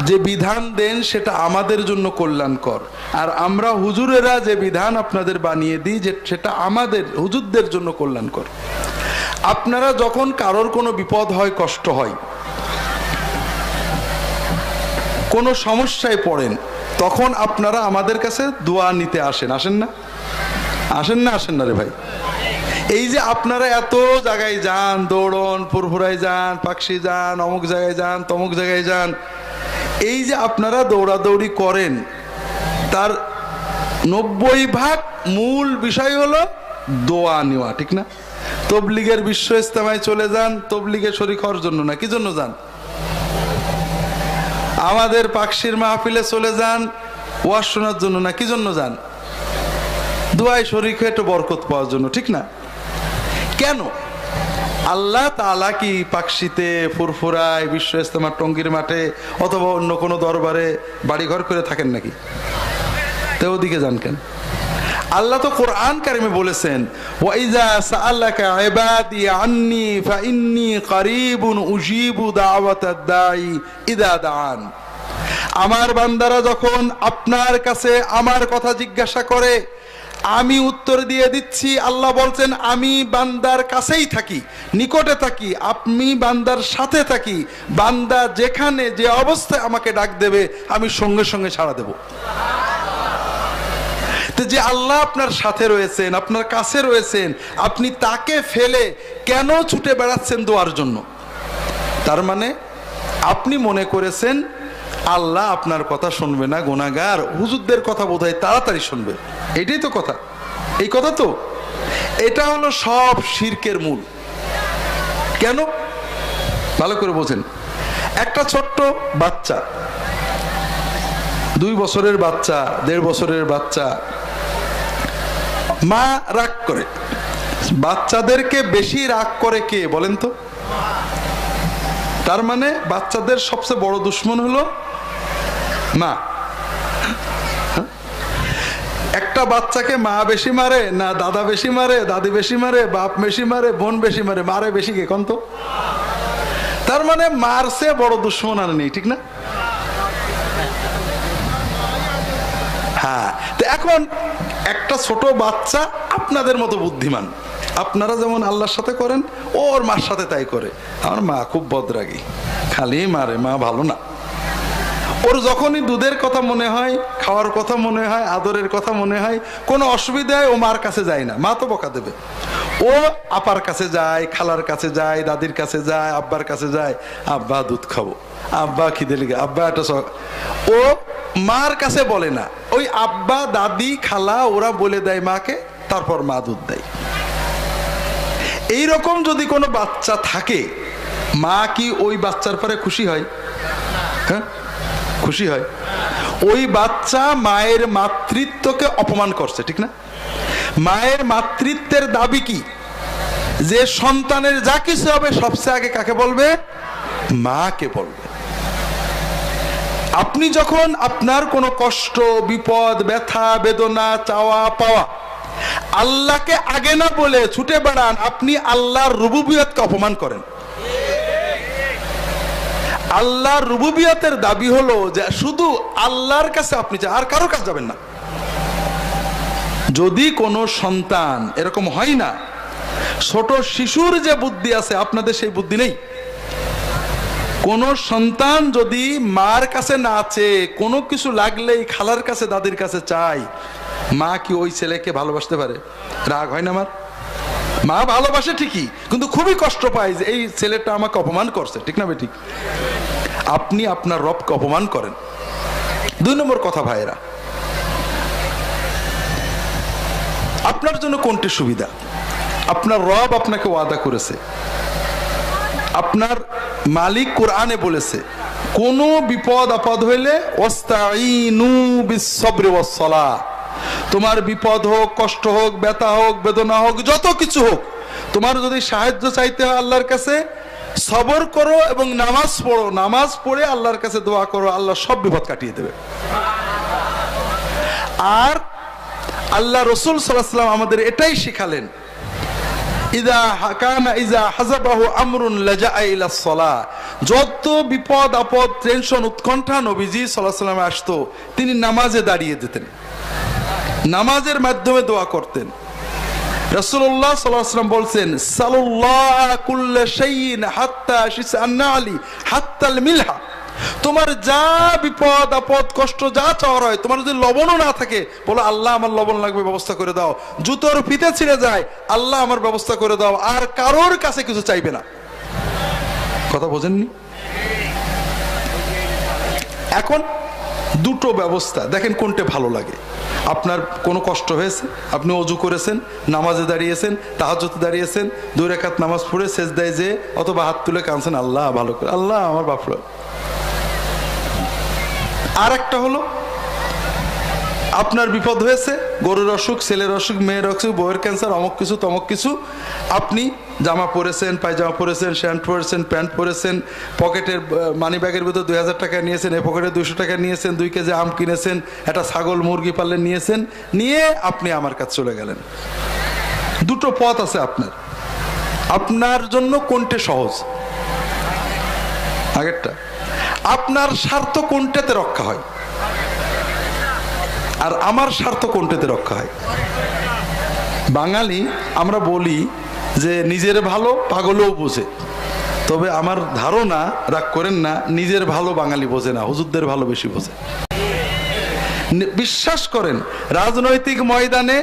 যে বিধান দেন সেটা আমাদের জন্য কল্যাণকর, আর আমরা হুজুরেরা যে বিধান আপনাদের বানিয়ে দিই যে সেটা আমাদের হুজুরদের জন্য কল্যাণকর। আপনারা যখন কারোর কোনো বিপদ হয়, কষ্ট হয়, কোনো সমস্যায় পড়েন, তখন আপনারা আমাদের কাছে দোয়া নিতে আসেন, আসেন না? আসেন না? আসেন না রে ভাই? এই যে আপনারা এত জায়গায় যান, দৌড়ন, ফুরফুরায় যান, পাকশি যান, অমুক জায়গায় যান, তমুক জায়গায় যান, এই যে আপনারা দৌড়াদৌড়ি করেন, তার 90% মূল বিষয় হলো দোয়া নেওয়া, ঠিক না? তবলিগের বিশ্ব ইজতেমায় চলে যান, তবলিগে শরীক হওয়ার জন্য না, কি জন্য যান? আমাদের পাকশির মাহফিলে চলে যান ওয়াজ শোনার জন্য না, কি জন্য যান? দোয়ায় শরীক হয়ে একটু বরকত পাওয়ার জন্য, ঠিক না? কেন? আল্লাহ তাআলা কি পাকশিতে, ফুরফুরায়, বিশ্ব ইজতেমা, টঙ্গীর মাঠে অথবা অন্য কোনো দরবারে বাড়িঘর করে থাকেন নাকি? তো ওদিকে যান কেন? আল্লাহ তো কোরআন কারিমে বলেছেন, ওয়াইজা সাআলাকা ইবাদি আন্নী ফাইন্নী কারীবুন উজিবু দাওয়াতাদ দাঈ ইযা দাআন। আমার বান্দারা যখন আপনার কাছে আমার কথা জিজ্ঞাসা করে, আমি উত্তর দিয়ে দিচ্ছি। আল্লাহ বলছেন, আমি বান্দার কাছেই থাকি, নিকটে থাকি, আমি বান্দার সাথে থাকি। বান্দা যেখানে যে অবস্থায় আমাকে ডাক দেবে, আমি সঙ্গে সঙ্গে সাড়া দেব। যে আল্লাহ আপনার সাথে রয়েছেন, আপনার কাছে রয়েছেন, আপনি তাকে ফেলে কেন ছুটে বেড়াচ্ছেন দোয়ার জন্য? তার মানে আপনি মনে করেছেন আল্লাহ আপনার কথা শুনবে না, গুনাহগার হুজুরদের কথা বোধহয় তাড়াতাড়ি শুনবে। এটাই তো কথা, এই কথা তো। এটা হলো সব শিরকের মূল। কেন? ভালো করে বোঝেন। একটা ছোট্ট বাচ্চা, 2 বছরের বাচ্চা, 1.5 বছরের বাচ্চা, মা রাগ করে। বাচ্চাদেরকে বেশি রাগ করে কে বলেন তো? তার মানে বাচ্চাদের সবচেয়ে বড় দুশ্মন হলো মা। একটা বাচ্চাকে মা বেশি মারে না দাদা বেশি মারে, দাদি বেশি মারে, বাপ বেশি মারে, বোন বেশি মারে? মারে বেশি কে কোন তো? তার মানে মারছে বড় দুশ্মন আর নেই, ঠিক না? হ্যাঁ, তো এখন একটা ছোট বাচ্চা আপনাদের মতো বুদ্ধিমান, আপনারা যেমন আল্লাহর সাথে করেন ওর মার সাথে তাই করে। আমার মা খুব বদরাগী, খালি মারে, মা ভালো না। ওর যখনই দুধের কথা মনে হয়, খাওয়ার কথা মনে হয়, আদরের কথা মনে হয়, কোনো অসুবিধায় ও মার কাছে যায় না, মা তো বকা দেবে। ও আপার কাছে যায়, খালার কাছে যায়, দাদির কাছে যায়, আব্বার কাছে যায়, আব্বা দুধ খাবো, আব্বা খিদে লেগে, আব্বা একটা ও মার কাছে বলে না, ওই আব্বা দাদি খালা ওরা বলে দেয় মাকে, তারপর মা দুধ দেয়। এইরকম যদি কোনো বাচ্চা থাকে, মা কি ওই বাচ্চার পরে খুশি হয়? হ্যাঁ, খুশি হয়। ওই বাচ্চা মায়ের মাতৃত্বকে অপমান করছে, ঠিক না? মায়ের মাতৃত্বের দাবি কি? যে সন্তানের যা কিছু হবে সবচেয়ে আগে কাকে বলবে? মাকে বলবে। আপনি যখন আপনার কোনো কষ্ট, বিপদ, ব্যথা, বেদনা, চাওয়া পাওয়া আল্লাহকে আগে না বলে ছুটে বেড়ান, আপনি আল্লাহর রুবুবিয়তকে অপমান করেন। আল্লাহর রুবুবিয়তের দাবি হলো যে শুধু আল্লাহর কাছে আপনি চান, আর কারো কাছে যাবেন না। যদি কোনো সন্তান এরকম হয় না, ছোট শিশুর যে বুদ্ধি আছে আপনাদের সেই বুদ্ধি নেই। কোন সন্তান যদি মার কাছে না চেয়ে কোনো কিছু লাগলেই খালার কাছে দাদির কাছে চায়, মা কি ওই ছেলেকে ভালোবাসতে পারে? রাগ হয় না আমার? মা ভালোবাসে ঠিকই, কিন্তু খুবই কষ্ট পায় যে এই ছেলেটা আমাকে অপমান করছে, ঠিক না বেঠিক? আপনি আপনার রবকে অপমান করেন। 2 নম্বর কথা ভাইরা, আপনার জন্য কোনটি সুবিধা? আপনার রব আপনাকে ওয়াদা করেছে, আপনার মালিক কোরআনে বলেছে কোন বিপদ আপদ হইলে ওয়াস্তাঈনু বিস-সাবরি ওয়াস-সালাহ, তোমার বিপদ হোক, কষ্ট হোক, ব্যথা হোক, বেদনা হোক, যত কিছু হোক, তোমার যদি সাহায্য চাইতে হয় আল্লাহর কাছে, সবর করো এবং নামাজ পড়ো, নামাজ পড়ে আল্লাহর কাছে দোয়া করো, আল্লাহ সব বিপদ কাটিয়ে দেবে। আর আল্লাহ রাসূল সাল্লাল্লাহু আলাইহি ওয়াসাল্লাম আমাদের এটাই শিখালেন, যত বিপদ আপদ, টেনশন, উৎকণ্ঠা নবীজি সাল্লাল্লাহু আলাইহি ওয়াসাল্লাম আসতো, তিনি নামাজে দাঁড়িয়ে দিতেন, নামাজের মাধ্যমে দোয়া করতেন। রাসূলুল্লাহ সাল্লাল্লাহু আলাইহি ওয়াসাল্লাম বলছেন, সাল্লাল্লাহু কুল্লা শাইইন হাত্তা শিসআন-নালি হাত্তাল মিলহা, তোমার যা বিপদ আপদ কষ্ট যা চাওয়ার হয়, তোমার যদি লবণও না থাকে, বলো আল্লাহ আমার লবণ লাগবে, ব্যবস্থা করে দাও। জুতোর ফিতে ছিঁড়ে যায়, আল্লাহ আমার ব্যবস্থা করে দাও। আর কারোর কাছে কিছু চাইবে না। কথা বোঝেননি? এখন দুটো ব্যবস্থা দেখেন কোনটা ভালো লাগে। আপনার কোনো কষ্ট হয়েছে, আপনি ওযু করেছেন, নামাজে দাঁড়িয়েছেন, তাহাজ্জুদে দাঁড়িয়েছেন, 2 রাকাত নামাজ পড়ে সেজদায় যে অথবা হাত তুলে কাঁদছেন, আল্লাহ ভালো করে, আল্লাহ আমার বাপরা। আর একটা হলো আপনার বিপদ হয়েছে, গরুর অসুখ, ছেলের অসুখ, মেয়ের অসুখ, বউয়ের ক্যান্সার, অমুক কিছু তমক কিছু, আপনি জামা পরেছেন, পায়জামা পরেছেন, শ্যান্ট পরেছেন, প্যান্ট পরেছেন, পকেটের মানি ব্যাগের ভিতরে 2000 টাকা নিয়েছেন, এই পকেটে 200 টাকা নিয়েছেন, 2 কেজি আম কিনেছেন, একটা ছাগল মুরগি পাললে নিয়েছেন, নিয়ে আপনি আমার কাছে চলে গেলেন। দুটো পথ আছে আপনার, আপনার জন্য কোনটা সহজ? আগেরটা। আপনার স্বার্থ কোনটাতে রক্ষা হয় আর আমার স্বার্থ কোনটাতে রক্ষা হয়? বাঙালি আমরা বলি যে নিজের ভালো পাগলও বোঝে, তবে আমার ধারণা, রাগ করেন না, নিজের ভালো বাঙালি বোঝে না, হুজুরদের ভালো বেশি বোঝে। বিশ্বাস করেন, রাজনৈতিক ময়দানে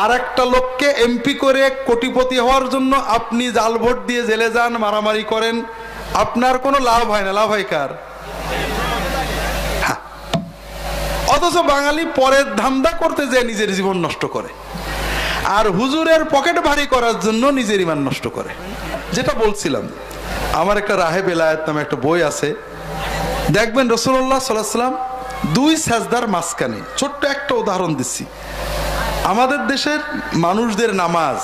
আর একটা লোককে এমপি করে কোটিপতি হওয়ার জন্য আপনি জাল ভোট দিয়ে জেলে যান, মারামারি করেন, আপনার কোনো লাভ হয় না। লাভ হয় কার? অথচ বাঙালি পরের ধান্দা করতে যেয়ে নিজের জীবন নষ্ট করে, আর হুজুরের পকেট ভারী করার জন্য নিজের ঈমান নষ্ট করে। যেটা বলছিলাম, আমার একটা রাহে বেলায়েত নামে একটা বই আছে, দেখবেন রাসূলুল্লাহ সাল্লাল্লাহু আলাইহি ওয়াসাল্লাম 2 সাজদার মাঝখানে, ছোট্ট একটা উদাহরণ দিচ্ছি, আমাদের দেশের মানুষদের নামাজ,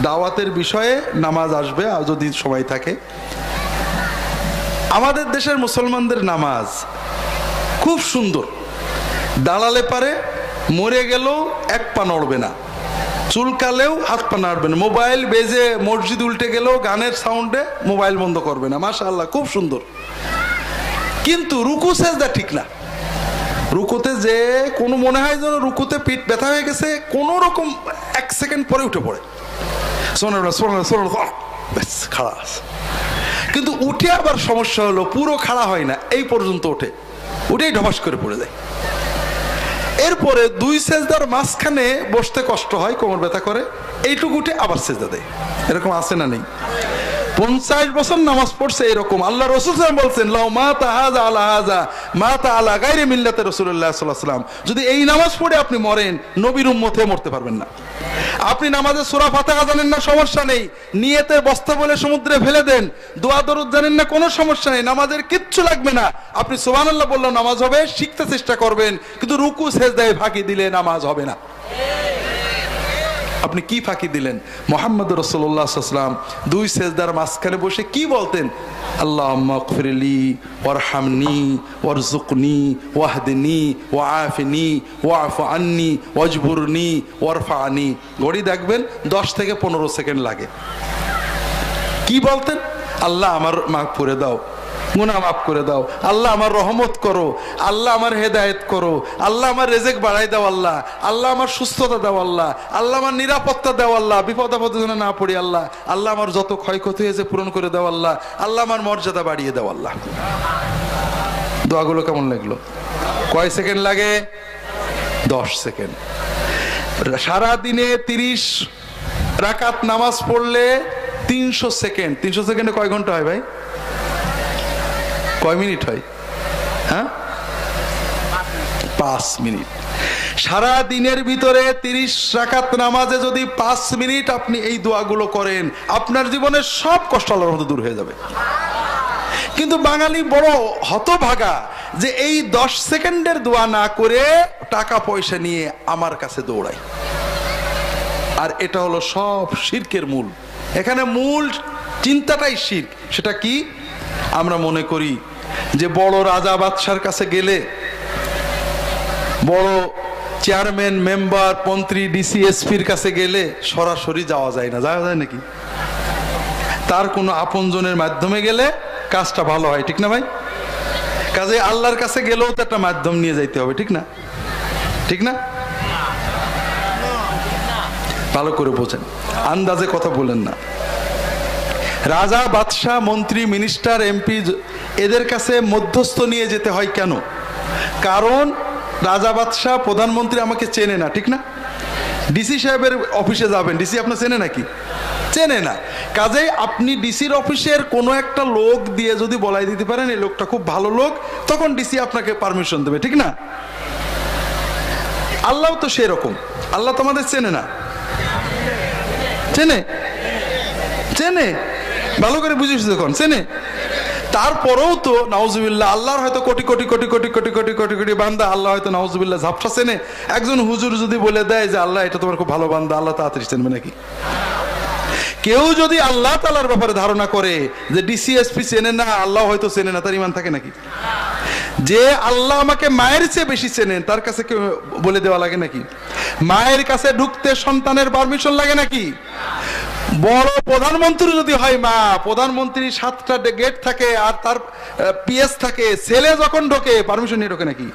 দাওয়াতের বিষয়ে নামাজ আসবে যদি সময় থাকে। আমাদের দেশের মুসলমানদের নামাজ খুব সুন্দর, দাঁড়ালে পারে মরে গেলেও 1 পা নড়বে না, চুলকালেও হাত পা নাড়বে না, মোবাইল বেজে মসজিদ উল্টে গেলেও গানের সাউন্ডে মোবাইল বন্ধ করবে না, মাশাআল্লাহ খুব সুন্দর। কিন্তু রুকু সেজদা ঠিক না, রুকুতে যে কোনো মনে হয় যেন রুকুতে পিঠ ব্যথা হয়ে গেছে, কোনো রকম 1 সেকেন্ড পরে উঠে পড়ে, খাড়া আছে। কিন্তু উঠে আবার সমস্যা হলো, পুরো খাড়া হয় না, এই পর্যন্ত ওঠে, উঠেই ঢবাস করে পড়ে যায়। এরপরে 2 সেজদার মাঝখানে বসতে কষ্ট হয়, কোমর ব্যথা করে, এইটুকু উঠে আবার সেজদা দেয়। এরকম আছে না নেই? 50 বছর নামাজ পড়ছে এরকম। আল্লাহ রাসূল সাল্লাল্লাহু আলাইহি ওয়াসাল্লাম বলছেন, লাউ মাতা হাযা আলা হাযা মাতা আলা গায়রি মিল্লাতি রাসূলুল্লাহ সাল্লাল্লাহু আলাইহি ওয়াসাল্লাম। যদি এই নামাজ পড়ে আপনি মরেন, নবীর উম্মত হয়ে মরতে পারবেন না। আপনি নামাজে সূরা ফাতিহা জানেন না, সমস্যা নেই, নিয়তের বস্তা বলে সমুদ্রে ফেলে দেন। দোয়া দরুদ জানেন না, কোনো সমস্যা নেই, নামাজের কিচ্ছু লাগবে না। আপনি সুবহানাল্লাহ বললেও নামাজ হবে, শিখতে চেষ্টা করবেন, কিন্তু রুকু সেজদায় ফাঁকি দিলে নামাজ হবে না। আপনি কি ফাঁকি দিলেন? মুহাম্মদ রাসূলুল্লাহ সাল্লাল্লাহু আলাইহি ওয়াসাল্লাম 2 সেজদার মাঝখানে বসে কি বলতেন? আল্লাহুম্মা গফিরলি ওয়ারহামনি ওয়ারযুকনি ওয়াহদিনি ওয়াআফিনি ওয়াফু আন্নি ওয়াজবুরনি ওয়ারফানি। ঘড়ি দেখবেন 10 থেকে 15 সেকেন্ড লাগে। কি বলতেন? আল্লাহ আমার মাফ করে দাও, গুনাহ মাফ করে দাও, আল্লাহ আমার রহমত করো, আল্লাহ আমার হেদায়েত করো, আল্লাহ আমার রিজিক বাড়াই দাও, আল্লাহ আল্লাহ আমার সুস্থতা দাও, আল্লাহ আল্লাহ আমার নিরাপত্তা দাও, আল্লাহ বিপদ আপদে যেন না পড়ি, আল্লাহ আল্লাহ আমার যত ক্ষয়ক্ষতি হয়েছে পূরণ করে দাও, আল্লাহ আল্লাহ আমার মর্যাদা বাড়িয়ে দাও, আল্লাহ। দোয়াগুলো কেমন লাগলো? কয় সেকেন্ড লাগে? 10 সেকেন্ড। সারা দিনে 30 রাকাত নামাজ পড়লে 300 সেকেন্ড। 300 সেকেন্ডে কয় ঘন্টা হয় ভাই? কয় মিনিট হয়? হ্যাঁ, 5 মিনিট। সারা দিনের ভিতরে 30 রাকাত নামাজে যদি 5 মিনিট আপনি এই দোয়াগুলো করেন, আপনার জীবনের সব কষ্ট আল্লাহর মধ্যে দূর হয়ে যাবে। কিন্তু বাঙালি বড় হতভাগা যে এই 10 সেকেন্ডের দোয়া না করে টাকা পয়সা নিয়ে আমার কাছে দৌড়ায়। আর এটা হলো সব শিরকের মূল। এখানে মূল চিন্তাটাই শিরক। সেটা কি? আমরা মনে করি যে বড় রাজা বাদশার কাছে গেলে, বড় চেয়ারম্যান মেম্বার মন্ত্রী ডিসি এসপির কাছে গেলে সরাসরি যাওয়া যায় না। যাওয়া যায় নাকি? তার কোনো আপনজনের মাধ্যমে গেলে কাজটা ভালো হয়, ঠিক না ভাই? কাজে আল্লাহর কাছে গেলেও তো একটা মাধ্যম নিয়ে যাইতে হবে, ঠিক না? ঠিক না? ভালো করে বোঝেন, আন্দাজে কথা বলেন না। রাজা বাদশাহ মন্ত্রী মিনিস্টার এমপি এদের কাছে মধ্যস্থ নিয়ে যেতে হয় কেন? কারণ রাজা বাদশাহ প্রধানমন্ত্রী আমাকে চেনে না, ঠিক না? ডিসি সাহেবের অফিসে যাবেন, ডিসি আপনার চেনে নাকি? চেনে না। কাজেই আপনি ডিসির অফিসের কোনো একটা লোক দিয়ে যদি বলাই দিতে পারেন এই লোকটা খুব ভালো লোক, তখন ডিসি আপনাকে পারমিশন দেবে, ঠিক না? আল্লাহ তো সেরকম। আল্লাহ তো আমাদের চেনে না। চেনে? চেনে? ভালো করে বুঝিস যখন চেনে। তারপরেও তো নাউজুবিল্লাহ, আল্লাহর হয়তো কোটি কোটি কোটি কোটি কোটি কোটি কোটি কোটি বান্দা, আল্লাহ হয়তো নাউজুবিল্লাহ ঝাপসা চেনে। একজন হুজুর যদি বলে দেয় যে আল্লাহ এটা তোমার খুব ভালো বান্দা, আল্লাহ তাড়াতাড়ি চেনবে নাকি? কেউ যদি আল্লাহ তাআলার ব্যাপারে ধারণা করে যে ডিসিএসপি চেনে না, আল্লাহ হয়তো চেনে না, তার ঈমান থাকে নাকি? যে আল্লাহ আমাকে মায়ের চেয়ে বেশি চেনেন, তার কাছে কেউ বলে দেওয়া লাগে নাকি? মায়ের কাছে ঢুকতে সন্তানের পারমিশন লাগে নাকি? বড় প্রধানমন্ত্রী যদি হয় মা, প্রধানমন্ত্রী 7টা গেট থাকে আর তার পিএস থাকে, ছেলে যখন ঢোকে পারমিশন নিয়ে ঢোকে নাকি?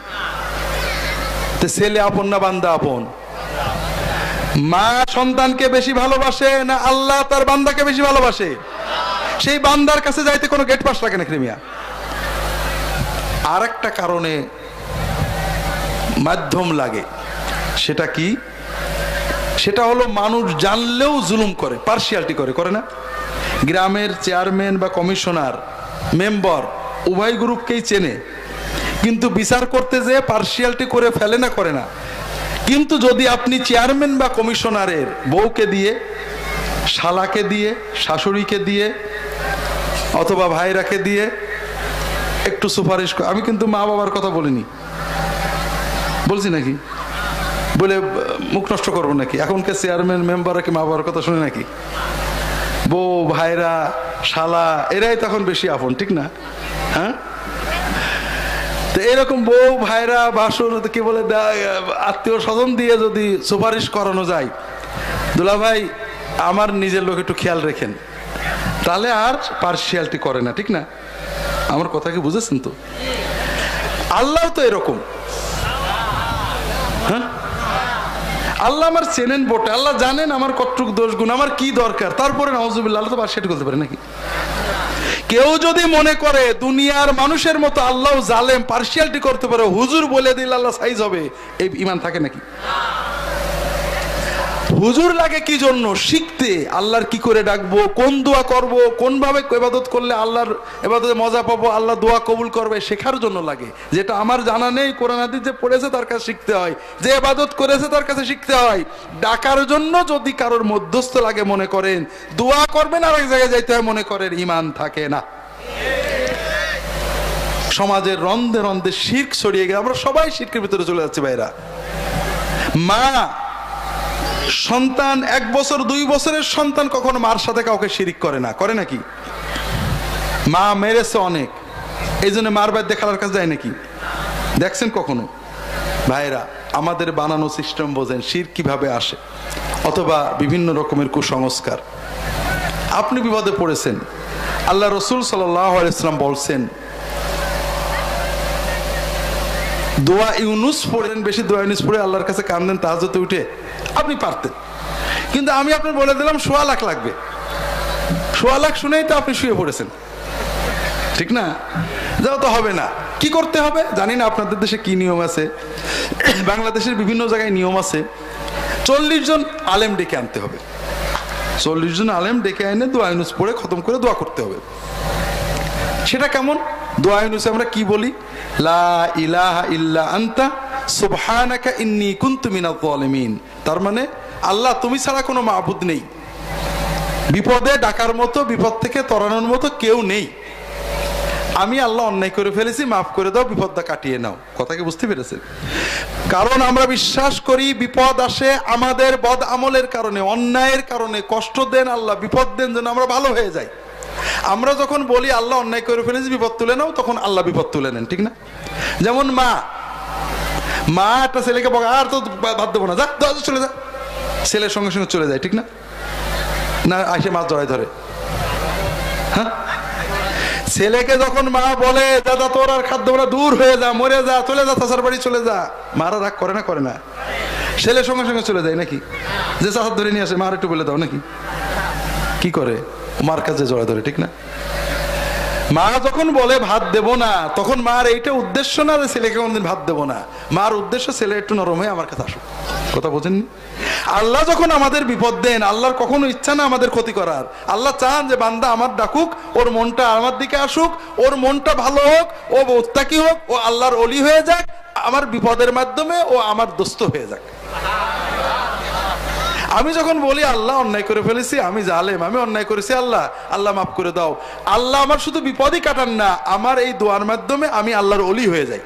ছেলে আপন না বান্দা আপন? মা সন্তানকে বেশি ভালোবাসে না আল্লাহ তার বান্দাকে বেশি ভালোবাসে? সেই বান্দার কাছে যাইতে কোনো গেট পাস লাগে না ক্রিমিয়া। আর একটা কারণে মাধ্যম লাগে, সেটা কি? সেটা হলো মানুষ জানলেও জুলুম করে, পার্সিয়ালিটি করে, করে না? গ্রামের চেয়ারম্যান বা কমিশনার মেম্বার উভয় গ্রুপকেই চেনে, কিন্তু বিচার করতে যেয়ে পার্সিয়ালিটি করে ফেলে না, করে না? কিন্তু যদি আপনি চেয়ারম্যান বা কমিশনারের বউকে দিয়ে, শালাকে দিয়ে, শাশুড়িকে দিয়ে অথবা ভাইরাকে দিয়ে একটু সুপারিশ, আমি কিন্তু মা বাবার কথা বলিনি, বলছি নাকি? বলে মুখ নষ্ট করবো নাকি? এখনকার চেয়ারম্যান মেম্বাররা কি মা বাবার কথা শুনে নাকি? বউ ভাইরা শালা এরাই তখন বেশি আপন, ঠিক না? হ্যাঁ, তো এরকম বউ ভাইরা ভাসুর কি বলে আত্মীয় স্বজন দিয়ে যদি সুপারিশ করানো যায়, দুলা ভাই আমার নিজের লোক একটু খেয়াল রেখেন, তাহলে আর পার্সিয়ালিটি করে না, ঠিক না? আমার কথা কি বুঝেছেন তো? আল্লাহ তো এরকম। আল্লাহ আমার চেনেন বটে, আল্লাহ জানেন আমার কতটুকু দোষ গুণ, আমার কি দরকার, তারপরে নাউজুবিল্লাহ আল্লাহ তো বাদ সেটা করতে পারে নাকি? কেউ যদি মনে করে দুনিয়ার মানুষের মতো আল্লাহ জালেম, পার্সিয়ালিটি করতে পারে, হুজুর বলে দিলে আল্লাহ সাইজ হবে, এই ইমান থাকে নাকি? হুজুর লাগে কি জন্য? শিখতে, আল্লাহর কি করে ডাকবো, কোন দোয়া করব, কোন ভাবে ইবাদত করলে আল্লাহর ইবাদতে মজা পাবো, আল্লাহ দোয়া কবুল করবে, শেখার জন্য লাগে। যেটা আমার জানা নেই, কোরআন হাদিস যে পড়েছে তার কাছে শিখতে হয়, যে ইবাদত করেছে তার কাছে শিখতে হয়। ডাকার জন্য যদি কারোর মধ্যস্থ লাগে মনে করেন, দোয়া করবেন আর এক জায়গায় যাইতে হয় মনে করেন, ইমান থাকে না। সমাজের রন্ধে রন্ধে শিরক ছড়িয়ে গেছে, আমরা সবাই শিরকের ভিতরে চলে যাচ্ছি ভাইরা। মা সন্তান 1 বছর 2 বছরের সন্তান কখনো মার সাথে কাউকে শিরিক করে না, করে নাকি? মা মেরেছে অনেক, এই জন্য মার বাদ দেখার কাছে যায় নাকি? দেখছেন কখনো? ভাইরা, আমাদের বানানো সিস্টেম বোঝেন, শিরক কিভাবে আসে, অথবা বিভিন্ন রকমের কুসংস্কার। আপনি বিপদে পড়েছেন, আল্লাহ রসুল সাল্লাল্লাহু আলাইহি ওয়াসাল্লাম বলছেন দোয়া ইউনুস পড়েন, বেশি দোয়া ইউনুস পড়ে আল্লাহর কাছে কান্দেন তাহাজ্জুদে উঠে, আপনি পারতেন, কিন্তু আমি আপনার বলে দিলাম 1.25 লাখ লাগবে, 1.25 লাখ শুনেই তো আপনি শুয়ে পড়েছেন, ঠিক না? যাও তো হবে না, কি করতে হবে জানি না। আপনাদের দেশে কি নিয়ম আছে, বাংলাদেশের বিভিন্ন জায়গায় নিয়ম আছে, 40 জন আলেম ডেকে আনতে হবে, 40 জন আলেম ডেকে এনে দোয়া ইউনুস পড়ে খতম করে দোয়া করতে হবে। সেটা কেমন? দোয়া ইউনুসে আমরা কি বলি? লা ইলাহা ইল্লা আনতা সুবহানাকা ইন্নী কুনতু মিনাজ জালিমিন। তার মানে আল্লাহ তুমি ছাড়া কোনো মাবুদ নেই, বিপদে ডাকার মতো, বিপদ থেকে তরানোর মতো কেউ নেই, আমি আল্লাহ অন্যায় করে ফেলেছি, মাফ করে দাও, বিপদটা কাটিয়ে নাও। কথা কি বুঝতে পেরেছেন? কারণ আমরা বিশ্বাস করি বিপদ আসে আমাদের বদ আমলের কারণে, অন্যায়ের কারণে। কষ্ট দেন আল্লাহ, বিপদ দেন যেন আমরা ভালো হয়ে যাই। আমরা যখন বলি আল্লাহ অন্যায় করে ফেলেছি, বিপদ তুলে নাও, তখন আল্লাহ বিপদ তুলে নেন, ঠিক না? যেমন মা একটা ছেলেকে বলে আর তো ভাত দেবো না, যা চলে যা, ছেলের সঙ্গে সঙ্গে চলে যায়, ঠিক না? না আসে মাছ জড়াই ধরে। হ্যাঁ, ছেলেকে যখন মা বলে দাদা তোর আর খাদ্য না, দূর হয়ে যা, মরে যা, চলে যা, চাচার বাড়ি চলে যা, মারা রাগ করে না? করে না? ছেলের সঙ্গে সঙ্গে চলে যায় নাকি? যে চাচার ধরে নিয়ে আসে, মার একটু বলে দাও নাকি? কি করে? মার কাছে জড়া ধরে, ঠিক না? মা যখন বলে ভাত দেব না, তখন মার এইটা উদ্দেশ্য না যে ছেলেকে কোনদিন ভাত দেব না, মার উদ্দেশ্য ছেলে একটু নরম হয়ে আমার কাছে আসুক। কথা বোঝেননি? আল্লাহ যখন আমাদের বিপদ দেন, আল্লাহর কখনো ইচ্ছা না আমাদের ক্ষতি করার। আল্লাহ চান যে বান্দা আমার ডাকুক, ওর মনটা আমার দিকে আসুক, ওর মনটা ভালো হোক, ও মুত্তাকি হোক, ও আল্লাহর ওলি হয়ে যাক, আমার বিপদের মাধ্যমে ও আমার দোস্ত হয়ে যাক। আমি যখন বলি আল্লাহ অন্যায় করে ফেলেছি, আমি জালেম, আমি অন্যায় করেছি, আল্লাহ আল্লাহ মাফ করে দাও, আল্লাহ আমার শুধু বিপদই কাটান না, আমার এই দোয়ার মাধ্যমে আমি আল্লাহর ওলি হয়ে যাই।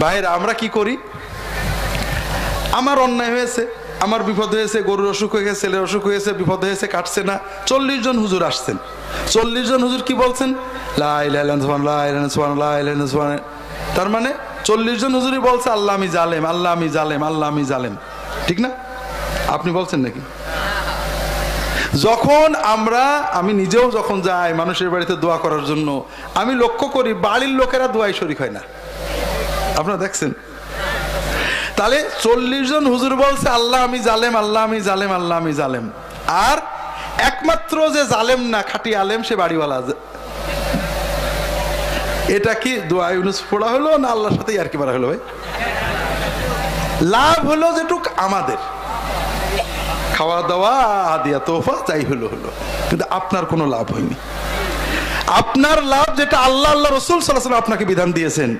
ভাইরা, আমরা কি করি? আমার অন্যায় হয়েছে, আমার বিপদ হয়েছে, গরুর অসুখ হয়ে গেছে, ছেলের অসুখ হয়েছে, বিপদ হয়েছে, কাটছে না, 40 জন হুজুর আসছেন। 40 জন হুজুর কি বলছেন? লা ইলাহা ইল্লাল্লাহ, লা ইলাহা ইল্লাল্লাহ, লা ইলাহা ইল্লাল্লাহ। তার মানে 40 জন হুজুরই বলছে আল্লাহ আমি জালেম, আল্লাহ আমি জালেম, আল্লাহ আমি জালেম, ঠিক না? আপনি বলছেন নাকি? যখন আমি নিজেও যখন যাই মানুষের বাড়িতে দোয়া করার জন্য, আমি লক্ষ্য করি বাড়ির লোকেরা দোয়ায় শরীক হয় না। আপনারা দেখছেন? তাহলে 40 জন হুজুর বলছে আল্লাহ আমি জালেম, আল্লাহ আমি জালেম, আল্লাহ আমি জালেম, আর একমাত্র যে জালেম না খাঁটি আলেম সে বাড়িওয়ালা। এটা কি দোয়া ইউনুস পড়া হলো না আল্লাহর সাথে আর কি বলা হলো? ভাই, লাভ হলো যেটুক আমাদের, খাওয়া দাওয়া হাদিয়া তোফা যাই হলো, কিন্তু আপনার কোনো লাভ হয়নি। আপনার লাভ যেটা আল্লাহ রসুল সাল্লাল্লাহু আলাইহি ওয়াসাল্লাম আপনাকে বিধান দিয়েছেন।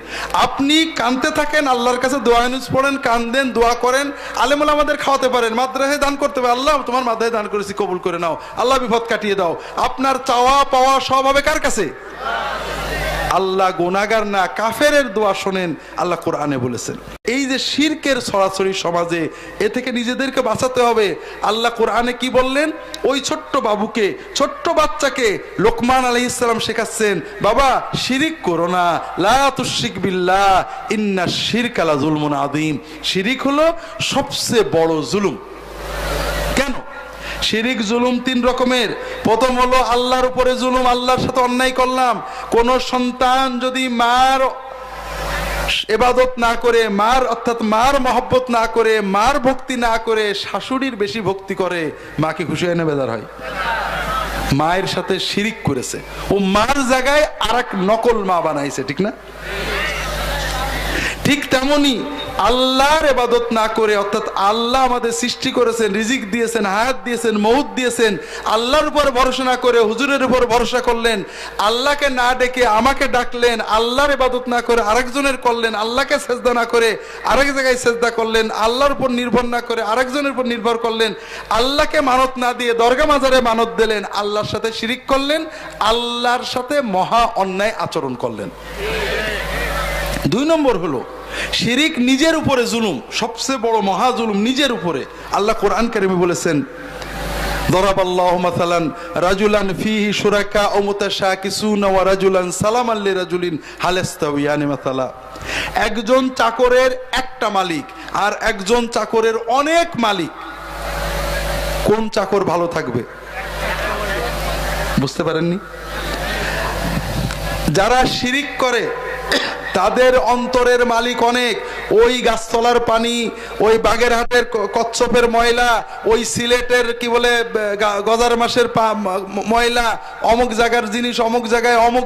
আপনি কাঁদতে থাকেন, আল্লাহর কাছে দোয়া ইউনুস পড়েন, কান্দেন, দোয়া করেন, আলেম ওলামাদের খাওয়াতে পারেন, মাদ্রাসায় দান করতে পারেন, আল্লাহ তোমার মাদ্রাসায় দান করেছি কবুল করে নাও, আল্লাহ বিপদ কাটিয়ে দাও। আপনার চাওয়া পাওয়া সব হবে কার কাছে? আল্লাহ গুনাহগার না, কাফেরের দোয়া শোনেন, আল্লাহ কোরআনে বলেছেন। এই যে শিরকের ছড়াছড়ি সমাজে, এ থেকে নিজেদেরকে বাঁচাতে হবে। আল্লাহ কোরআনে কি বললেন? ওই ছোট্ট বাবুকে, ছোট্ট বাচ্চাকে লোকমান আলাইহিস সালাম শেখাচ্ছেন, বাবা শিরিক করো না, লা তুশরিক বিল্লাহ ইন্নাশ শিরকা লাযুলমুন আযীম। শিরিক হলো সবচেয়ে বড় জুলুম। কেন? শিরিক জুলুম 3 রকমের। প্রথম হলো আল্লাহর উপরে জুলুম, আল্লাহর সাথে অন্যায় করলাম। কোন সন্তান যদি মার ইবাদত না করে, মার অর্থাৎ মার মহব্বত না করে, মার ভক্তি না করে শাশুড়ির বেশি ভক্তি করে, মা কি খুশি হয় না বেজার হয়? মায়ের সাথে শিরিক করেছে, ও মার জায়গায় আরেক নকল মা বানাইছে, ঠিক না? ঠিক তেমনি আল্লাহর ইবাদত না করে, অর্থাৎ আল্লাহ আমাদের সৃষ্টি করেছেন, রিজিক দিয়েছেন, হায়াত দিয়েছেন, মউত দিয়েছেন, আল্লাহর উপর ভরসা না করে হুজুরের উপর ভরসা করলেন, আল্লাহকে না ডেকে আমাকে ডাকলেন, আল্লাহর ইবাদত না করে আরেকজনের করলেন, আল্লাহকে সেজদা না করে আরেক জায়গায় সেজদা করলেন, আল্লাহর উপর নির্ভর না করে আরেকজনের উপর নির্ভর করলেন, আল্লাহকে মানত না দিয়ে দরগা মাজারে মানত দিলেন, আল্লাহর সাথে শিরিক করলেন, আল্লাহর সাথে মহা অন্যায় আচরণ করলেন। 2 নম্বর হলো শিরিক নিজের উপরে জুলুম, সবচেয়ে বড় মহা জুলুম নিজের উপরে। আল্লাহ কোরআন কারিমে বলেছেন, দরাবাল্লাহু মাসালান রাজুলান ফিহি শুরাকা ও মুতাশাকিসুনা ওয়া রাজুলান সালামান লিরাজুলিন হাল ইস্তাওয়ায়ানি মাসালা। একজন চাকরের একটা মালিক আর একজন চাকরের অনেক মালিক, কোন চাকর ভালো থাকবে? বুঝতে পারেননি? যারা শিরিক করে তাদের অন্তরের মালিক অনেক। ওই গাছতলার পানি, ওই বাগেরহাটের কচ্ছপের ময়লা, ওই সিলেটের কি বলে গজার মাসের ময়লা, অমুক জায়গার জিনিস অমুক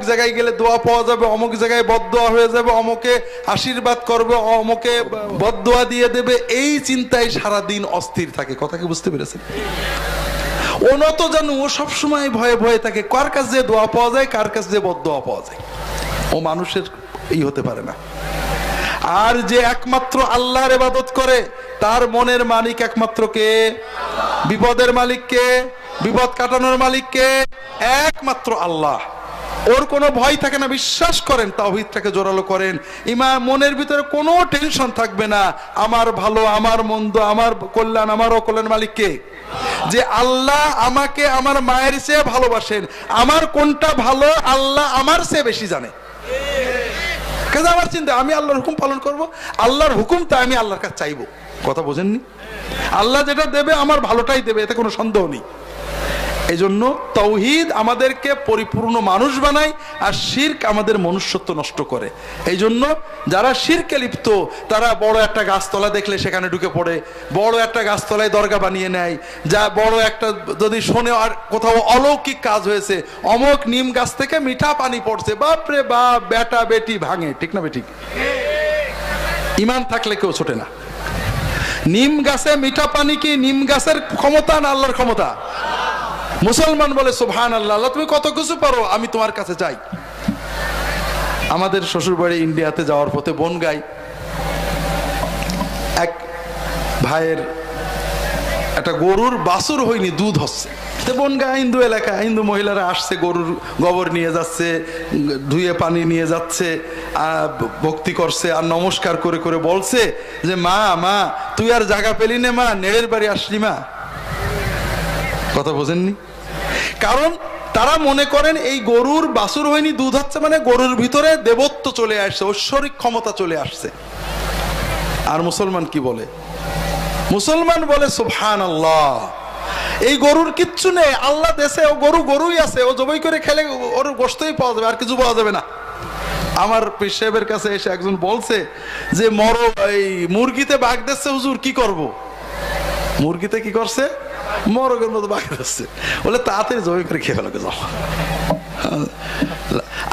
জায়গায় গেলে দোয়া পাওয়া যাবে, অমুক জায়গায় বদদোয়া হয়ে যাবে, অমুকে আশীর্বাদ করবে, অমুকে বদদোয়া দিয়ে দেবে, এই চিন্তায় সারাদিন অস্থির থাকে। কথা কি বুঝতে পেরেছেন? ও নত জানু, ও সবসময় ভয়ে ভয়ে থাকে কার কাছে যে দোয়া পাওয়া যায়, কার কাছে যে বদদোয়া পাওয়া যায়। ও মানুষের হতে পারে না। আর যে একমাত্র আল্লাহর ইবাদত করে তার মনের মালিক একমাত্র কে? বিপদের মালিক কে? বিপদ কাটানোর মালিক কে? একমাত্র আল্লাহ। ওর কোনো ভয় থাকে না, বিশ্বাস করেন, তাওহীদটাকে জোরালো করেন, ইমান, মনের ভিতরে কোনো টেনশন থাকবে না। আমার ভালো, আমার মন্দ, আমার কল্যাণ, আমার অকল্যাণ মালিক কে? যে আল্লাহ আমাকে আমার মায়ের চেয়ে ভালোবাসেন, আমার কোনটা ভালো আল্লাহ আমার চেয়ে বেশি জানে। আমার চিন্তা, আমি আল্লাহর হুকুম পালন করব, আল্লাহর হুকুমটা আমি আল্লাহর কাছে চাইবো। কথা বোঝেননি? আল্লাহ যেটা দেবে আমার ভালোটাই দেবে, এতে কোনো সন্দেহ নেই। এই জন্য তাওহীদ আমাদেরকে পরিপূর্ণ মানুষ বানায়, আর শিরক আমাদের মনুষ্যত্ব নষ্ট করে। এই জন্য যারা শিরকে লিপ্ত তারা বড় একটা গাছতলা দেখলে সেখানে ঢুকে পড়ে, বড় একটা গাছতলায় দরগা বানিয়ে নেয়, যা বড় একটা যদি শোনে আর কোথাও অলৌকিক কাজ হয়েছে, অমুক নিম গাছ থেকে মিঠা পানি পড়ছে, বাপরে বাপ, বেটা বেটি ভাঙে, ঠিক না বেঠিক? ঈমান থাকলে কেউ ছোটে না। নিম গাছে মিঠা পানি কি নিম গাছের ক্ষমতা না আল্লাহর ক্ষমতা? মুসলমান বলে সুবহানাল্লাহ, আল্লাহ তুমি কত কিছু পারো, আমি তোমার কাছে যাই। আমাদের শ্বশুরবাড়ি ইন্ডিয়াতে যাওয়ার পথে বনগাই এক ভাইয়ের একটা গরুর বাছুর হয়নি, দুধ হচ্ছে। বনগাঁ হিন্দু এলাকা, হিন্দু মহিলারা আসছে, গরুর গোবর নিয়ে যাচ্ছে, ধুয়ে পানি নিয়ে যাচ্ছে, ভক্তি করছে, আর নমস্কার করে করে বলছে যে মা মা তুই আর জায়গা পেলি না মা, নেড়ের বাড়ি আসলি মা। কথা বোঝেননি? কারণ তারা মনে করেন এই গরুর বাছুর হয়নি, দুধ হচ্ছে মানে গরুর ভিতরে দেবত্ব চলে আসছে, ঐশ্বরিক ক্ষমতা চলে আসছে। আর মুসলমান কি বলে? মুসলমান বলে সুবহানাল্লাহ, এই গরুর কিচ্ছু নেই, আল্লাহ দেশে ও গরু গরুই আছে, ও জবাই করে খেলে ওর গোশতই পাওয়া যাবে, আর কিছু পাওয়া যাবে না। আমার পীর সাহেবের কাছে এসে একজন বলছে যে এই মুরগিতে বাঘ দিচ্ছে হুজুর, কি করব? মুরগিতে কি করছে? মরগের মতো বাঘ দিচ্ছে, বলে তাড়াতাড়ি জবাই করে খেয়ে ফেলে যাও।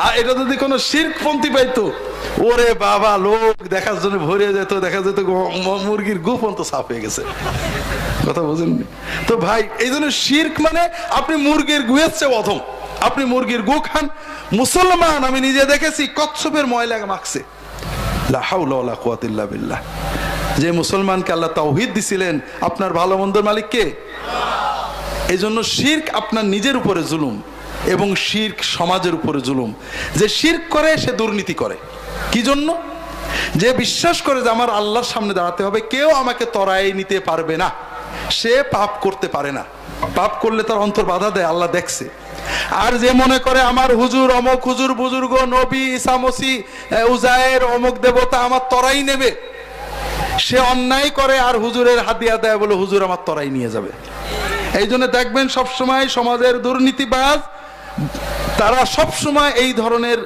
আর এটা যদি কোনো শিরকপন্থী পাইতো, ওরে বাবা, লোক দেখার জন্য ভরে যেত, দেখা যেত মুরগির গু পর্যন্ত সাফ হয়ে গেছে। কথা বুঝেননি তো ভাই? এই জন্য শিরক মানে আপনি মুরগির গুয়ের চেয়ে অধম, আপনি মুরগির গু খান। মুসলমান আমি নিজে দেখেছি কচ্ছপের ময়লা মাখছে। লা হাওলা ওয়ালা কুওয়াতা ইল্লা বিল্লাহ। যে মুসলমানকে আল্লাহ তাওহীদ দিছিলেন, আপনার ভালো মন্দের মালিক কে? এই জন্য শিরক আপনার নিজের উপরে জুলুম, এবং শিরক সমাজের উপরে জুলুম। যে শিরক করে সে দুর্নীতি করে। কি জন্য? যে বিশ্বাস করে যে আমার আল্লাহর সামনে দাঁড়াতে হবে, কেউ আমাকে তরাই নিতে পারবে না, সে পাপ করতে পারে না। পাপ করলে তার অন্তর বাধা দেয়, আল্লাহ দেখছে। আর যে মনে করে আমার হুজুর, অমুক হুজুর বুজুর্গ, নবী, ঈসা মসি, উজায়ের, অমুক দেবতা আমার তরাই নেবে, সে অন্যায় করে আর হুজুরের হাদিয়া দেয় বলে হুজুর আমার তরাই নিয়ে যাবে। এই জন্য দেখবেন সবসময় সমাজের দুর্নীতিবাজ তারা সবসময় এই ধরনের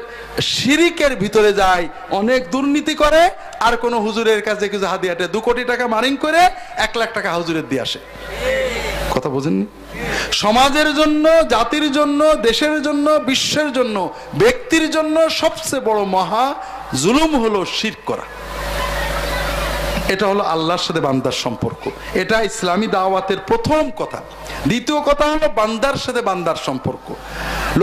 শিরিকের ভিতরে যায়, অনেক দুর্নীতি করে, আর কোন হুজুরের কাছে কিছু হাদিয়াটে 2 কোটি টাকা মারিং করে 1 লাখ টাকা হুজুরের দিয়ে আসে। কথা বোঝেননি? সমাজের জন্য, জাতির জন্য, দেশের জন্য, বিশ্বের জন্য, ব্যক্তির জন্য সবচেয়ে বড় মহা জুলুম হলো শিরক করা। এটা হলো আল্লাহর সাথে বান্দার সম্পর্ক। এটা ইসলামী দাওয়াতের প্রথম কথা। দ্বিতীয় কথা হলো বান্দার সাথে বান্দার সম্পর্ক।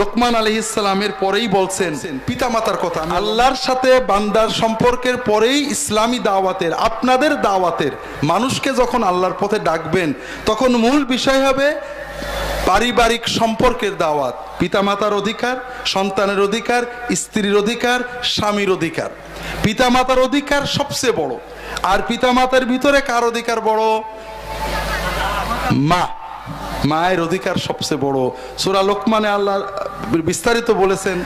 লোকমান আলাইহিস সালামের পরেই বলছেন পিতামাতার কথা। আল্লাহর সাথে বান্দার সম্পর্কের পরেই ইসলামী দাওয়াতের, আপনাদের দাওয়াতের, মানুষকে যখন আল্লাহর পথে ডাকবেন তখন মূল বিষয় হবে পারিবারিক সম্পর্কের দাওয়াত। পিতামাতার অধিকার, সন্তানের অধিকার, স্ত্রীর অধিকার, স্বামীর অধিকার। পিতামাতার অধিকার সবচেয়ে বড়। আর পিতামাতার ভিতরে কার অধিকার বড়? মা, মায়ের অধিকার সবচেয়ে বড়। সূরা লোকমানে আল্লাহ বিস্তারিত বলেছেন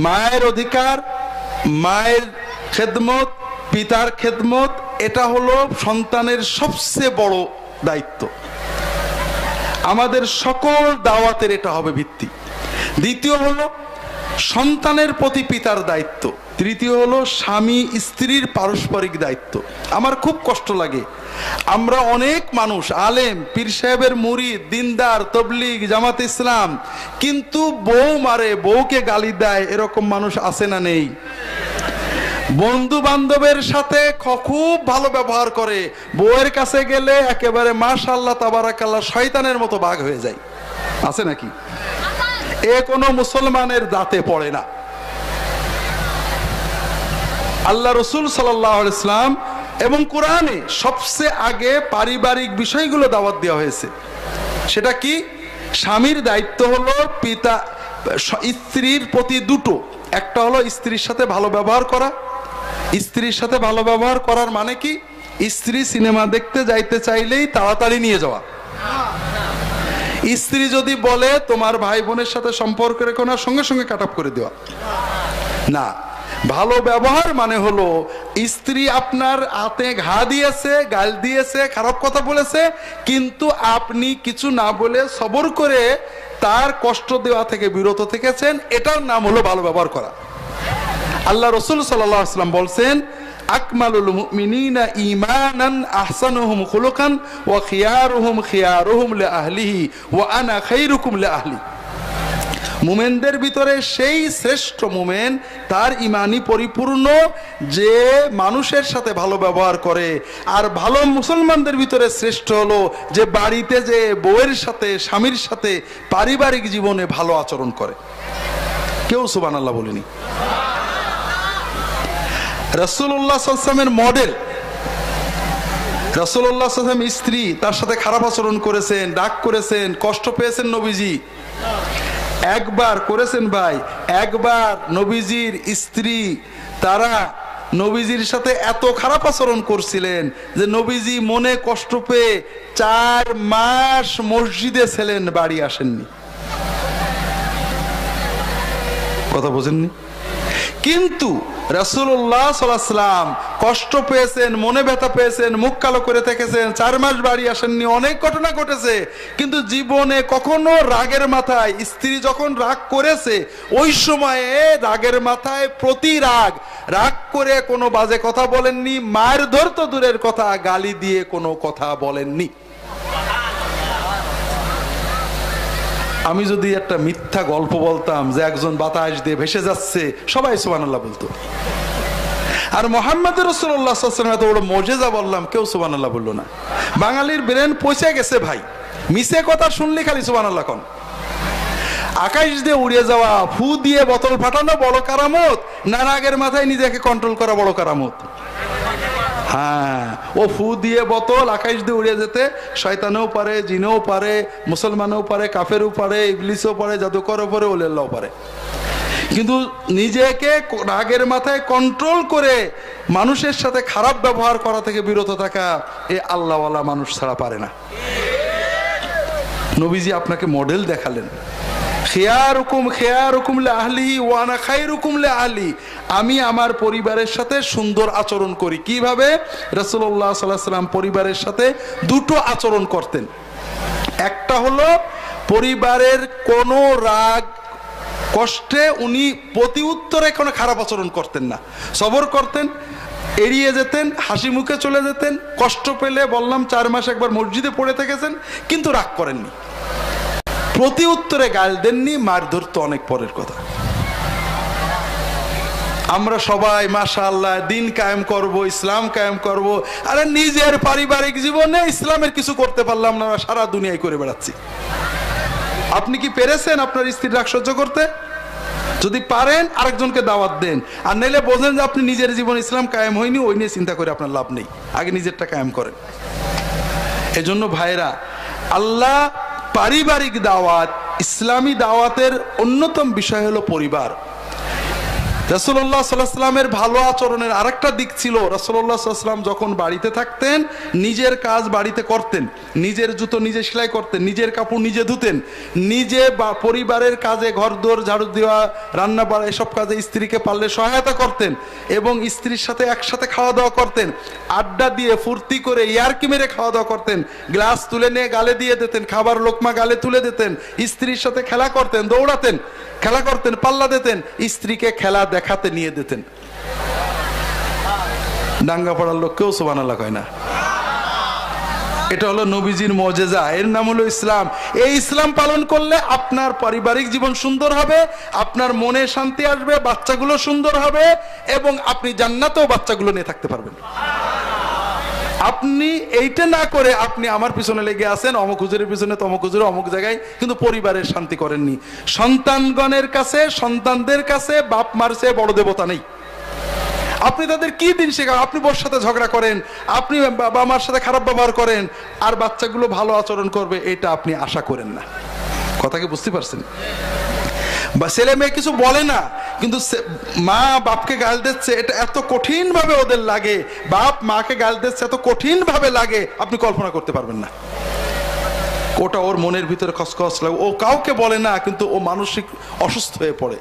মায়ের অধিকার, মায়ের খেদমত, পিতার খেদমত, এটা হলো সন্তানের সবচেয়ে বড় দায়িত্ব। আমাদের সকল দাওয়াতের এটা হবে ভিত্তি। দ্বিতীয় হলো সন্তানের প্রতি পিতার দায়িত্ব। তৃতীয় হলো স্বামী স্ত্রীর পারস্পরিক দায়িত্ব। আমার খুব কষ্ট লাগে, আমরা অনেক মানুষ আলেম, পীর সাহেবের মুরিদ, দিনদার, তবলিগ, জামাত ইসলাম, কিন্তু বউ মারে, বউকে গালি দেয়, এরকম মানুষ আছে না নেই? বন্ধু বান্ধবের সাথে খুব ভালো ব্যবহার করে, বউয়ের কাছে গেলে একেবারে মাশাআল্লাহ তাবারাকাল্লাহ শয়তানের মতো বাঘ হয়ে যায়, আছে নাকি? এ কোনো মুসলমানের দাঁতে পড়ে না। আল্লাহ রসুল সাল্লাল্লাহু আলাইহি ওয়াসাল্লাম এবং কোরআনে সবচেয়ে আগে পারিবারিক বিষয়গুলো দাওয়াত দেওয়া হয়েছে। সেটা কি? স্বামীর দায়িত্ব হলো পিতা স্ত্রীর প্রতি দুটো। একটা হলো স্ত্রীর সাথে ভালো ব্যবহার করা। স্ত্রীর সাথে ভালো ব্যবহার করার মানে কি? স্ত্রী সিনেমা দেখতে যাইতে চাইলেই তাড়াতাড়ি নিয়ে যাওয়া। স্ত্রী যদি বলে তোমার ভাই বোনের সাথে সম্পর্ক রেখো না, সঙ্গে সঙ্গে কাট অফ করে দেওয়া না। ভালো ব্যবহার মানে হলো স্ত্রী আপনার হাতে ঘা দিয়েছে, গাল দিয়েছে, খারাপ কথা বলেছে, কিন্তু আপনি কিছু না বলে সবর করে তার কষ্ট দেওয়া থেকে বিরত থেকেছেন, এটার নাম হলো ভালো ব্যবহার করা। আল্লাহ রসুল সাল্লাল্লাহু আলাইহি ওয়াসাল্লাম বলছেন আকমালুল মুমিনিনা ঈমানান আহসানুহুম খুলুকান ওয়া খিয়ারুহুম খিয়ারুহুম লিআহলিহি ওয়া আনা খায়রুকুম লিআহলি। মুমিনদের ভিতরে সেই শ্রেষ্ঠ মুমিন তার ঈমানি পরিপূর্ণ যে মানুষের সাথে ভালো ব্যবহার করে। আর ভালো মুসলমানদের ভিতরে শ্রেষ্ঠ হলো যে বাড়িতে যে বউয়ের সাথে, স্বামীর সাথে পারিবারিক জীবনে ভালো আচরণ করে। কেউ সুবহানাল্লাহ বলেনি। রাসূলুল্লাহ সাল্লাল্লাহু আলাইহি ওয়াসাল্লামের মডেল, রাসূলুল্লাহ সাল্লাল্লাহু আলাইহি ওয়াসাল্লাম স্ত্রী তার সাথে খারাপ আচরণ করেছেন, ডাক করেছেন, কষ্ট পেয়েছেন নবীজি। একবার করেছেন ভাই, একবার নবীজির স্ত্রী তারা নবীজির সাথে এত খারাপ আচরণ করছিলেন যে নবীজি মনে কষ্ট পেয়ে 4 মাস মসজিদে ছিলেন, বাড়ি আসেননি। কথা বোঝেননি? কিন্তু রাসূলুল্লাহ সাল্লাল্লাহু আলাইহি ওয়াসাল্লাম কষ্ট পেয়েছেন, মনে ব্যথা পেয়েছেন, মুখ কালো করে থেকেছেন, 4 মাস বাড়ি আসেননি, অনেক ঘটনা ঘটেছে, কিন্তু জীবনে কখনো রাগের মাথায়, স্ত্রী যখন রাগ করেছে ওই সময়ে রাগের মাথায় প্রতি রাগ করে কোনো বাজে কথা বলেননি, মায়ের ধরত দূরের কথা, গালি দিয়ে কোনো কথা বলেননি। আমি যদি একটা মিথ্যা গল্প বলতাম যে একজন বাতাস দিয়ে ভেসে যাচ্ছে, সবাই সুবহানাল্লাহ বলতো। আর মুহাম্মদ রাসূলুল্লাহ সাল্লাল্লাহু আলাইহি ওয়াসাল্লাম এত বড় মুজিজা বললাম, কেউ সুবহানাল্লাহ বললো না। বাঙালির ব্রেন পৌঁছে গেছে ভাই, মিছে কথা শুনলে খালি সুবহানাল্লাহ কোন। আকাশ দিয়ে উড়ে যাওয়া, ফু দিয়ে বোতল ফাটানো বড় কারামত না রাগের মাথায় নিজেকে কন্ট্রোল করা বড় কারামত? হ্যাঁ, ও ফু দিয়ে বোতল আকাশ দিয়ে উড়ে যেতে শয়তানও পারে, জিনও পারে, মুসলমানও পারে, কাফেরও পারে, ইবলিসও পারে, জাদুকরও পারে, ওলিল্লাহও পারে, কিন্তু নিজেকে রাগের মাথায় কন্ট্রোল করে মানুষের সাথে খারাপ ব্যবহার করা থেকে বিরত থাকা এ আল্লাহওয়ালা মানুষ ছাড়া পারে না। নবীজি আপনাকে মডেল দেখালেন, খিয়ারুকুম খিয়ারুকুম লিআহলিহি ওয়া আনা খায়রুকুম লিআহলি। আমি আমার পরিবারের সাথে সুন্দর আচরণ করি। কিভাবে? রাসূলুল্লাহ সাল্লাল্লাহু আলাইহি ওয়াসাল্লাম পরিবারের সাথে দুটো আচরণ করতেন। একটা হলো পরিবারের কোনো রাগ কষ্টে উনি প্রতি উত্তরে কোনো খারাপ আচরণ করতেন না, সবর করতেন, এড়িয়ে যেতেন, হাসি মুখে চলে যেতেন। কষ্ট পেলে বললাম 4 মাস একবার মসজিদে পড়ে থেকেছেন, কিন্তু রাগ করেননি, প্রতি উত্তরে গাল দেননি, মারধর তো অনেক পরের কথা। আমরা সবাই মাশাআল্লাহ দিন কায়েম করব, ইসলাম কায়েম করব, আরে নিজের পারিবারিক জীবনে ইসলামের কিছু করতে পারলাম না, সারা দুনিয়ায় করে বেড়াচ্ছি। আপনি কি পেরেছেন আপনার স্ত্রীর রাগ সহ্য করতে? যদি পারেন আরেকজনকে দাওয়াত দেন, আর নাইলে বোঝেন যে আপনি নিজের জীবন ইসলাম কায়েম হয়নি, ওই নিয়ে চিন্তা করে আপনার লাভ নেই, আগে নিজেরটা কায়েম করেন। এজন্য ভাইরা, আল্লাহ পারিবারিক দাওয়াত, ইসলামী দাওয়াতের অন্যতম বিষয় হলো পরিবার। রাসূলুল্লাহ সাল্লাল্লাহু আলাইহি ওয়াসাল্লামের ভালো আচরণের আরেকটা দিক ছিল, রাসূলুল্লাহ সাল্লাল্লাহু আলাইহি ওয়াসাল্লাম যখন বাড়িতে থাকতেন নিজের কাজ বাড়িতে করতেন, নিজের জুতো নিজে সেলাই করতেন, নিজের কাপড় নিজে ধুতেন, নিজে বা পরিবারের কাজে ঘরদোর ঝাড়ু দেওয়া, রান্না বাড়া এসব কাজে স্ত্রীকে পারলে সহায়তা করতেন, এবং স্ত্রীর সাথে একসাথে খাওয়া দাওয়া করতেন, আড্ডা দিয়ে ফুর্তি করে ইয়ারকি মেরে খাওয়া দাওয়া করতেন, গ্লাস তুলে নিয়ে গালে দিয়ে দিতেন, খাবার লোকমা গালে তুলে দিতেন, স্ত্রীর সাথে খেলা করতেন, দৌড়াতেন, খেলা করতেন, পাল্লা দিতেন, স্ত্রীকে খেলা দেখাতে নিয়ে দিতেন। ডাঙ্গা পড়ার লোক কেউ সুবহানাল্লাহ কয় না। এটা হলো নবীজির মুজিজা, এর নাম হলো ইসলাম। এই ইসলাম পালন করলে আপনার পারিবারিক জীবন সুন্দর হবে, আপনার মনে শান্তি আসবে, বাচ্চাগুলো সুন্দর হবে, এবং আপনি জান্নাতেও বাচ্চাগুলো নিয়ে থাকতে পারবেন। আপনি এইটা না করে আপনি আমার পিছনে লেগে আছেন, অমুক হুজুরের পিছনে, তমুক হুজুরের অমুক জায়গায়, কিন্তু পরিবারের শান্তি করেননি। সন্তানগণের কাছে, সন্তানদের কাছে বাপ মার চেয়ে বড় দেবতা নেই। আপনি তাদের কি দিন শেখান? আপনি বোর সাথে ঝগড়া করেন, আপনি বাবা মার সাথে খারাপ ব্যবহার করেন, আর বাচ্চাগুলো ভালো আচরণ করবে, এটা আপনি আশা করেন না। কথা কি বুঝতে পারছেন? বা ছেলে মেয়ে কিছু বলে না, কিন্তু মা বাপকে গাল দিচ্ছে, এটা এত কঠিন ভাবে ওদের লাগে, বাপ মাকে গাল দিচ্ছে এত কঠিন ভাবে লাগে, আপনি কল্পনা করতে পারবেন না। ওটা ওর মনের ভিতরে খসখস লাগে, ও কাউকে বলে না, কিন্তু ও মানসিক অসুস্থ হয়ে পড়ে।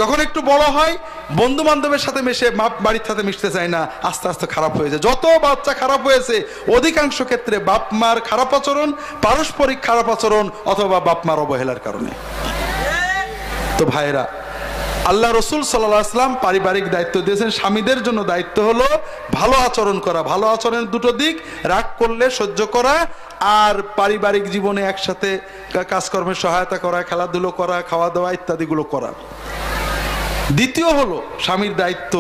যখন একটু বড় হয়, বন্ধু বান্ধবের সাথে মিশে বাড়ির সাথে মিশতে চায় না, আস্তে আস্তে খারাপ হয়েছে। যত বাচ্চা খারাপ হয়েছে, অধিকাংশ ক্ষেত্রে বাপ মার খারাপ আচরণ, পারস্পরিক খারাপ আচরণ, অথবা বাপ মার অবহেলার কারণে। তো ভাইরা, আল্লাহ রসুল সাল্লাল্লাহু আলাইহি ওয়াসাল্লাম পারিবারিক দায়িত্ব দিয়েছেন, স্বামীদের জন্য দায়িত্ব হলো ভালো আচরণ করা। ভালো আচরণের দুটো দিক, রাগ করলে সহ্য করা, আর পারিবারিক জীবনে একসাথে কাজকর্মে সহায়তা করা, খেলাধুলো করা, খাওয়া দাওয়া ইত্যাদিগুলো করা। দ্বিতীয় হলো স্বামীর দায়িত্ব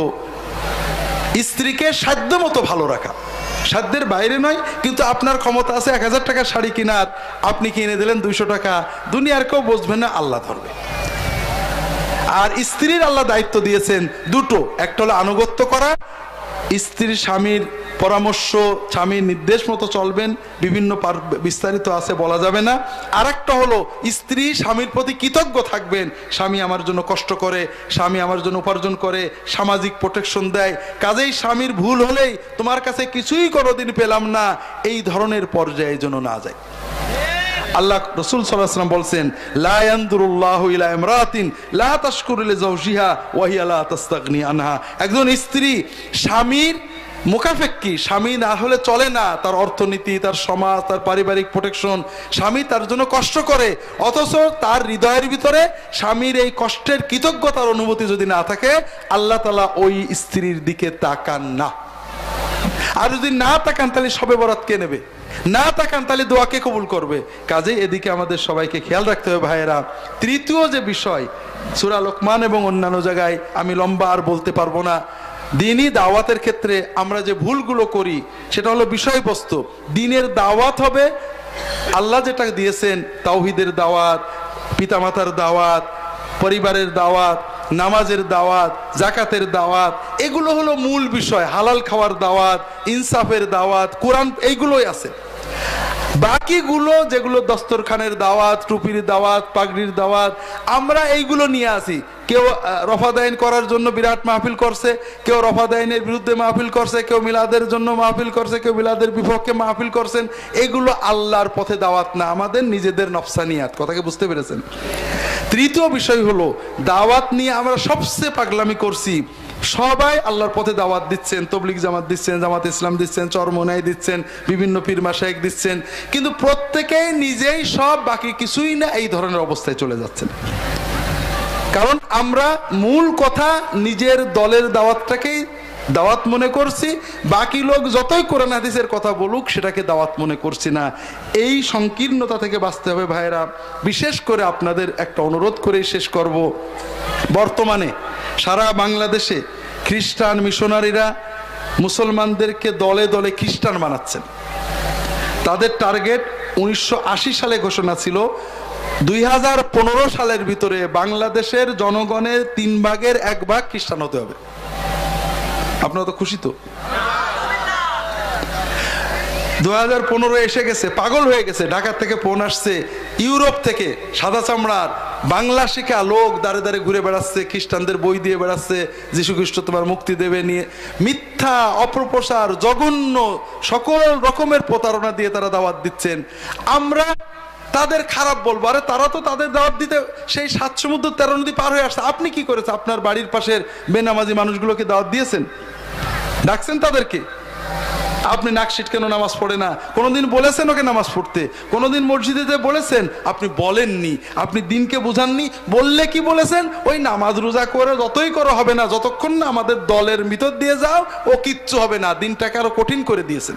স্ত্রীকে সাধ্য মতো ভালো রাখা, সাধ্যের বাইরে নয়, কিন্তু আপনার ক্ষমতা আছে 1000 টাকার শাড়ি কেনার, আপনি কিনে দিলেন 200 টাকা, দুনিয়ার কেউ বুঝবে না, আল্লাহ ধরবে। আর স্ত্রীর আল্লাহ দায়িত্ব দিয়েছেন দুটো, একটা হলো আনুগত্য করা, স্ত্রীর স্বামীর পরামর্শ, স্বামীর নির্দেশ মতো চলবেন, বিভিন্ন বিস্তারিত আছে বলা যাবে না। আর একটা হলো স্ত্রী স্বামীর প্রতি কৃতজ্ঞ থাকবেন, স্বামী আমার জন্য কষ্ট করে, স্বামী আমার জন্য উপার্জন করে, সামাজিক প্রোটেকশন দেয়, কাজেই স্বামীর ভুল হলেই তোমার কাছে কিছুই কোনোদিন পেলাম না, এই ধরনের পর্যায়ে যেন না যায়। আল্লাহ রাসূল সাল্লাল্লাহু আলাইহি ওয়াসাল্লাম বলছেন, লা ইয়ানদুরুল্লাহু ইলা ইমরাতিন লা তাশকুরু লিজাওজিহা ওয়া হিয়া লা তাস্তাগনি আনহা। একজন স্ত্রী স্বামীর মুখাপেক্ষী, স্বামী না হলে চলে না, তার অর্থনীতি, তার সমাজ, তার পারিবারিক প্রোটেকশন, স্বামী তার জন্য কষ্ট করে, অথচ তার হৃদয়ের ভিতরে স্বামীর এই কষ্টের কৃতজ্ঞতার অনুভূতি যদি না থাকে, আল্লাহ তাআলা ওই স্ত্রীর দিকে তাকান না। আর যদি না তাকান, তাহলে শবে বরাত কে নেবে? না তাকান, তাহলে দোয়া কে কবুল করবে? কাজেই এদিকে আমাদের সবাইকে খেয়াল রাখতে হবে ভাইয়েরা। তৃতীয় যে বিষয়, সূরা লোকমান এবং অন্যান্য জায়গায় আমি লম্বা আর বলতে পারবো না, দ্বীনি দাওয়াতের ক্ষেত্রে আমরা যে ভুলগুলো করি সেটা হলো বিষয়বস্তু। দ্বীনের দাওয়াত হবে আল্লাহ যেটা দিয়েছেন, তাওহীদের দাওয়াত, পিতামাতার দাওয়াত, পরিবারের দাওয়াত, নামাজের দাওয়াত, জাকাতের দাওয়াত, এগুলো হলো মূল বিষয়। হালাল খাওয়ার দাওয়াত, ইনসাফের দাওয়াত, কোরআন, এইগুলোই আছে। বাকিগুলো যেগুলো দস্তরখানের দাওয়াত, টুপির দাওয়াত, পাগড়ির দাওয়াত, আমরা এইগুলো নিয়ে আসি। কেউ রফাদাইন করার জন্য বিরাট মাহফিল করছে, কেউ রফাদাইনের বিরুদ্ধে মাহফিল করছে, কেউ মিলাদের জন্য মাহফিল করছে, কেউ মিলাদের বিপক্ষে মাহফিল করছেন। এগুলো আল্লাহর পথে দাওয়াত না, আমাদের নিজেদের নফসানিয়াত। কথাকে বুঝতে পেরেছেন? তৃতীয় বিষয় হলো, দাওয়াত নিয়ে আমরা সবচেয়ে পাগলামি করছি। সবাই আল্লাহর পথে দাওয়াত দিচ্ছেন, তবলিগ জামাত দিচ্ছেন, জামাত ইসলাম দিচ্ছেন, চরমোনাই দিচ্ছেন, বিভিন্ন পীর মাশায়েখ দিচ্ছেন, কিন্তু প্রত্যেকেই নিজেই সব, বাকি কিছুই না, এই ধরনের অবস্থায় চলে যাচ্ছেন। কারণ আমরা মূল কথা নিজের দলের দাওয়াতটাকেই দাওয়াত মনে করছি, বাকি লোক যতই কোরআন হাদিসের কথা বলুক সেটাকে দাওয়াত মনে করছি না। এই সংকীর্ণতা থেকে বাঁচতে হবে ভাইরা। বিশেষ করে আপনাদের একটা অনুরোধ করে শেষ করব, বর্তমানে সারা বাংলাদেশে খ্রিস্টান মিশনারিরা মুসলমানদেরকে দলে দলে খ্রিস্টান বানাচ্ছেন। তাদের টার্গেট 1980 সালে ঘোষণা ছিল 2015 সালের ভিতরে বাংলাদেশের জনগণের 3 ভাগের 1 ভাগ খ্রিস্টান হতে হবে। আপনারা তো খুশি তো? 2015 এসে গেছে, পাগল হয়ে গেছে। ঢাকা থেকে ফোন আসছে, ইউরোপ থেকে সাদা চামড়ার বাংলা শিখা লোক দাঁড়ে দাঁড়ে ঘুরে বেড়াচ্ছে, খ্রিস্টানদের বই দিয়ে বেড়াচ্ছে, যীশু খ্রিস্ট তোমার মুক্তি দেবে নিয়ে। মিথ্যা, অপপ্রচার, জঘন্য সকল রকমের প্রতারণা দিয়ে তারা দাওয়াত দিচ্ছেন। আমরা তাদের খারাপ বলবো? আরে তারা তো তাদের দাওয়াত দিতে সেই 7 সমুদ্র 13 নদী পার হয়ে আসছে। আপনি কি করেছেন? আপনার বাড়ির পাশের বেনামাজি মানুষগুলোকে দাওয়াত দিয়েছেন? ডাকছেন তাদেরকে? আপনি নাকশিট কেন নামাজ পড়ে না? কোনোদিন বলেছেন ওকে নামাজ পড়তে? কোনোদিন মসজিদে বলেছেন? আপনি বলেননি, আপনি দিনকে বুঝাননি। বললে কি বলেছেন? ওই নামাজ রোজা করে যতই করো হবে না, যতক্ষণ না আমাদের দলের ভিতর দিয়ে যাও ও কিচ্ছু হবে না। দিনটাকে আরো কঠিন করে দিয়েছেন।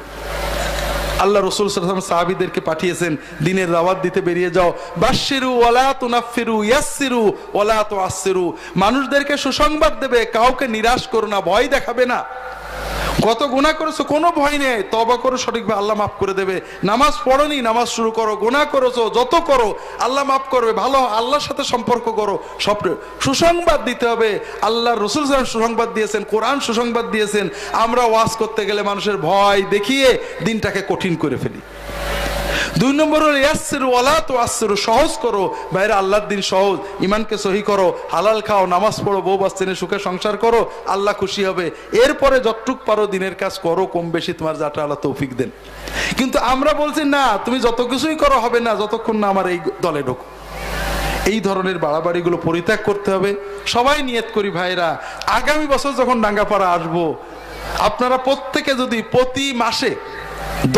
আল্লাহ রাসূল সাল্লাল্লাহু আলাইহি ওয়াসাল্লাম সাহাবীদেরকে পাঠিয়েছেন, দিনের দাওয়াত দিতে বেরিয়ে যাও। বাশশিরু ওয়ালা তুনাফিরু, ইয়াসসিরু ওয়ালা তুআসসিরু। মানুষদেরকে সুসংবাদ দেবে, কাউকে নিরাশ করো না, ভয় দেখাবে না। কত গুনাহ করেছো, কোনো ভয় নেই, তওবা করো, সঠিকভাবে আল্লাহ মাফ করে দেবে। নামাজ পড়োনি, নামাজ শুরু করো। গুনাহ করেছো, যত করো আল্লাহ মাফ করবে। ভালো আল্লাহর সাথে সম্পর্ক করো। সব সুসংবাদ দিতে হবে। আল্লাহর রাসূল সাল্লাল্লাহু আলাইহি ওয়াসাল্লাম সুসংবাদ দিয়েছেন, কোরআন সুসংবাদ দিয়েছেন। আমরা ওয়াজ করতে গেলে মানুষের ভয় দেখিয়ে দিনটাকে কঠিন করে ফেলি। 2 নম্বর হলো ইয়াসসিরু ওয়ালা তুআসসিরু, সহজ করো। বাইরে আল্লাহর দিন সহজ, ইমানকে সহি করো, হালাল খাও, নামাজ পড়ো, বউ বাচ্চা নিয়ে সুখে সংসার করো, আল্লাহ খুশি হবে। এরপরে যতটুক পারো দিনের কাজ করো, কম বেশি তোমার যাটা আল্লাহ তৌফিক দেন। কিন্তু আমরা বলছি না, তুমি যত কিছুই করো হবে না যতক্ষণ না আমার এই দলে ঢোকো। এই ধরনের বাড়াবাড়িগুলো পরিত্যাগ করতে হবে। সবাই নিয়ত করি ভাইরা, আগামী বছর যখন ডাঙ্গাপাড়া আসবো, আপনারা প্রত্যেকে যদি প্রতি মাসে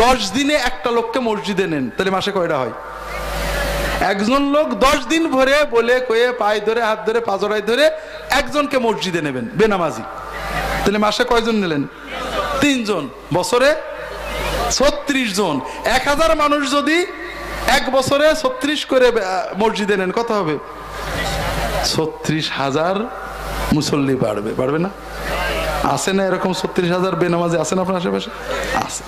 10 দিনে একটা লোককে মসজিদে নেন, তাহলে মাসে কয়টা হয়? একজন লোক 10 দিন ভরে বলে কয়ে পায়ে ধরে, হাত ধরে, পাজরায় ধরে একজনকে মসজিদে নেবেন বেনামাজি, তাহলে মাসে কয়জন নিলেন? 3 জন। বছরে 36 জন। 1000 মানুষ যদি 1 বছরে 36 করে মসজিদে নেন, কত হবে? 36,000 মুসল্লি বাড়বে। বাড়বে না? আছে না এরকম 36,000 বেনামাজি? আছেন আপনার আশেপাশে? আছে।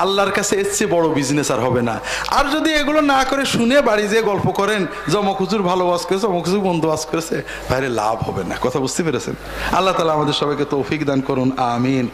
আল্লাহর কাছে এর চেয়ে বড় বিজনেস আর হবে না। আর যদি এগুলো না করে শুনে বাড়ি যেয়ে গল্প করেন যে অমুক হুজুর ভালো ওয়াজ করেছে, অমুক হুজুর বন্ধু ওয়াজ করেছে, বাইরে লাভ হবে না। কথা বুঝতে পেরেছেন? আল্লাহ তাআলা আমাদের সবাইকে তৌফিক দান করুন। আমিন।